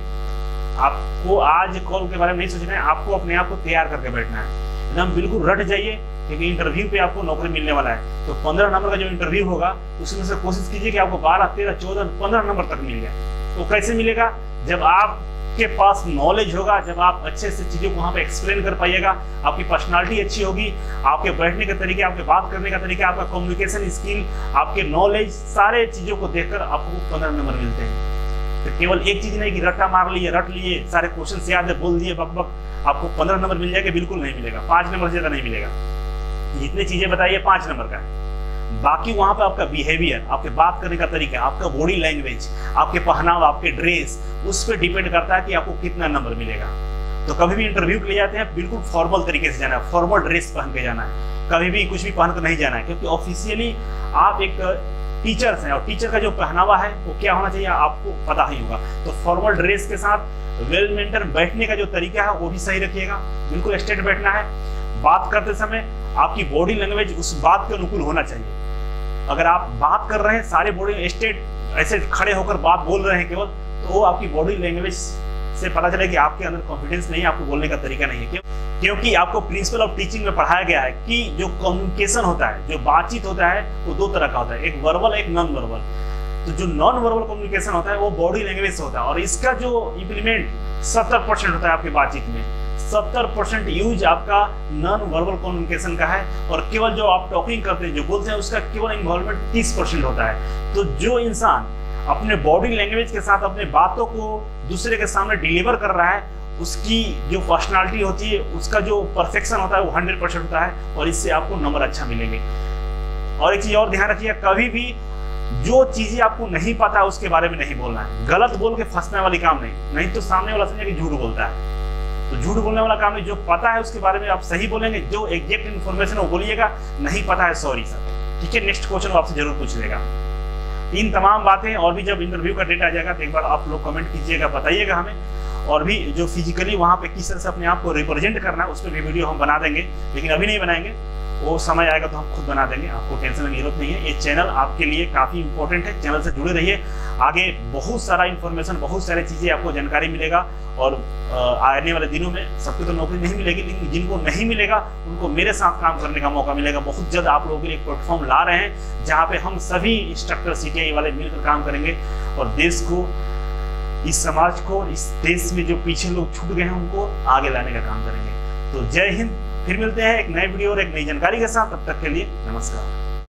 आपको आज कॉल के बारे में नहीं सोचना है, आपको अपने आप को तैयार करके बैठना है, एकदम बिल्कुल रट जाइए, क्योंकि इंटरव्यू पे आपको नौकरी मिलने वाला है। तो 15 नंबर का जो इंटरव्यू होगा उसमें से कोशिश कीजिए कि आपको 12, 13, 14, 15 नंबर तक मिल जाए। तो कैसे मिलेगा? जब आपके पास नॉलेज होगा, जब आप अच्छे से चीजों को वहाँ पे एक्सप्लेन कर पाइएगा, आपकी पर्सनालिटी अच्छी होगी, आपके बैठने के तरीके, आपके बात करने का तरीका, आपका कम्युनिकेशन स्किल, आपके नॉलेज, सारे चीजों को देखकर आपको 15 नंबर मिलते हैं। तो केवल एक चीज नहीं कि रट्टा मार लिए, रट लिए, सारे क्वेश्चन याद है, बोल दिए बक बक, आपको 15 नंबर मिल जाएगा? बिल्कुल नहीं मिलेगा, 5 नंबर से ज्यादा नहीं मिलेगा। जितनी चीजें बताइए 5 नंबर का है, बाकी वहां पे आपका बिहेवियर, आपके बात करने का तरीका, आपका बॉडी लैंग्वेज, आपके पहनावा, आपके ड्रेस, उस पर डिपेंड करता है कि आपको कितना नंबर मिलेगा। तो कभी भी इंटरव्यू के लिए जाते हैं बिल्कुल फॉर्मल तरीके से जाना है, फॉर्मल ड्रेस पहन के जाना है, कभी भी कुछ भी पहन कर नहीं जाना है, क्योंकि ऑफिशियली आप एक टीचर्स हैं और टीचर का जो पहनावा है वो क्या होना चाहिए आपको पता ही होगा। तो फॉर्मल ड्रेस के साथ वेल मेंटेन बैठने का जो तरीका है वो भी सही रखिएगा, बिल्कुल स्ट्रेट बैठना है। बात करते समय आपकी बॉडी लैंग्वेज उस बात के अनुकूल होना चाहिए। अगर आप बात कर रहे हैं सारे बॉडी स्ट्रेट ऐसे खड़े होकर बात बोल रहे हैं केवल, तो वो आपकी बॉडी लैंग्वेज से पता चले कि आपके अंदर कॉन्फिडेंस नहीं है, आपको बोलने का तरीका नहीं है। क्योंकि आपको प्रिंसिपल ऑफ टीचिंग में पढ़ाया गया है कि जो कम्युनिकेशन होता है, जो बातचीत होता है, वो 2 तरह का होता है, एक वर्बल, एक नॉन वर्बल। तो जो नॉन वर्बल कम्युनिकेशन होता है वो बॉडी लैंग्वेज से होता है, और इसका जो इम्प्लीमेंट 70% होता है आपकी बातचीत में। 70% यूज आपका नॉन वर्बल कम्युनिकेशन का है, और केवल जो आप टॉकिंग करते हैं, जो बोलते हैं, उसका केवल इन्वॉल्वमेंट 30% होता है। तो जो इंसान अपने बॉडी लैंग्वेज के साथ अपने बातों को दूसरे के सामने डिलीवर कर रहा है, उसकी जो पर्सनालिटी होती है, उसका जो परफेक्शन होता है वो 100% होता है, और इससे आपको नंबर अच्छा मिलेंगे। और एक चीज और ध्यान रखिए, कभी भी जो चीजें आपको नहीं पता है उसके बारे में नहीं बोलना है। गलत बोल के फंसने वाली काम नहीं तो सामने वाला समझे कि झूठ बोलता है। तो झूठ बोलने वाला काम नहीं, जो पता है उसके बारे में आप सही बोलेंगे, जो एग्जैक्ट इन्फॉर्मेशन वो बोलिएगा, नहीं पता है सॉरी सर, ठीक है, नेक्स्ट क्वेश्चन वो आपसे जरूर पूछ लेगा। इन तमाम बातें और भी जब इंटरव्यू का डेट आ जाएगा तो एक बार आप लोग कमेंट कीजिएगा, बताइएगा हमें, और भी जो फिजिकली वहाँ पे किस तरह से अपने आप को रिप्रेजेंट करना है उस पर भी वीडियो हम बना देंगे, लेकिन अभी नहीं बनाएंगे, वो समय आएगा तो हम खुद बना देंगे, आपको टेंशन की जरूरत नहीं है। ये चैनल आपके लिए काफ़ी इंपॉर्टेंट है, चैनल से जुड़े रहिए, आगे बहुत सारा इन्फॉर्मेशन, बहुत सारी चीज़ें आपको जानकारी मिलेगा। और आने वाले दिनों में सबको तो नौकरी नहीं मिलेगी, लेकिन जिनको नहीं मिलेगा उनको मेरे साथ काम करने का मौका मिलेगा। बहुत जल्द आप लोगों के लिए एक प्लेटफॉर्म ला रहे हैं जहाँ पे हम सभी इंस्ट्रक्टर CTI वाले मिलकर काम करेंगे और देश को, इस समाज को, इस देश में जो पीछे लोग छूट गए हैं उनको आगे लाने का काम करेंगे। तो जय हिंद, फिर मिलते हैं एक नए वीडियो और एक नई जानकारी के साथ, तब तक के लिए नमस्कार।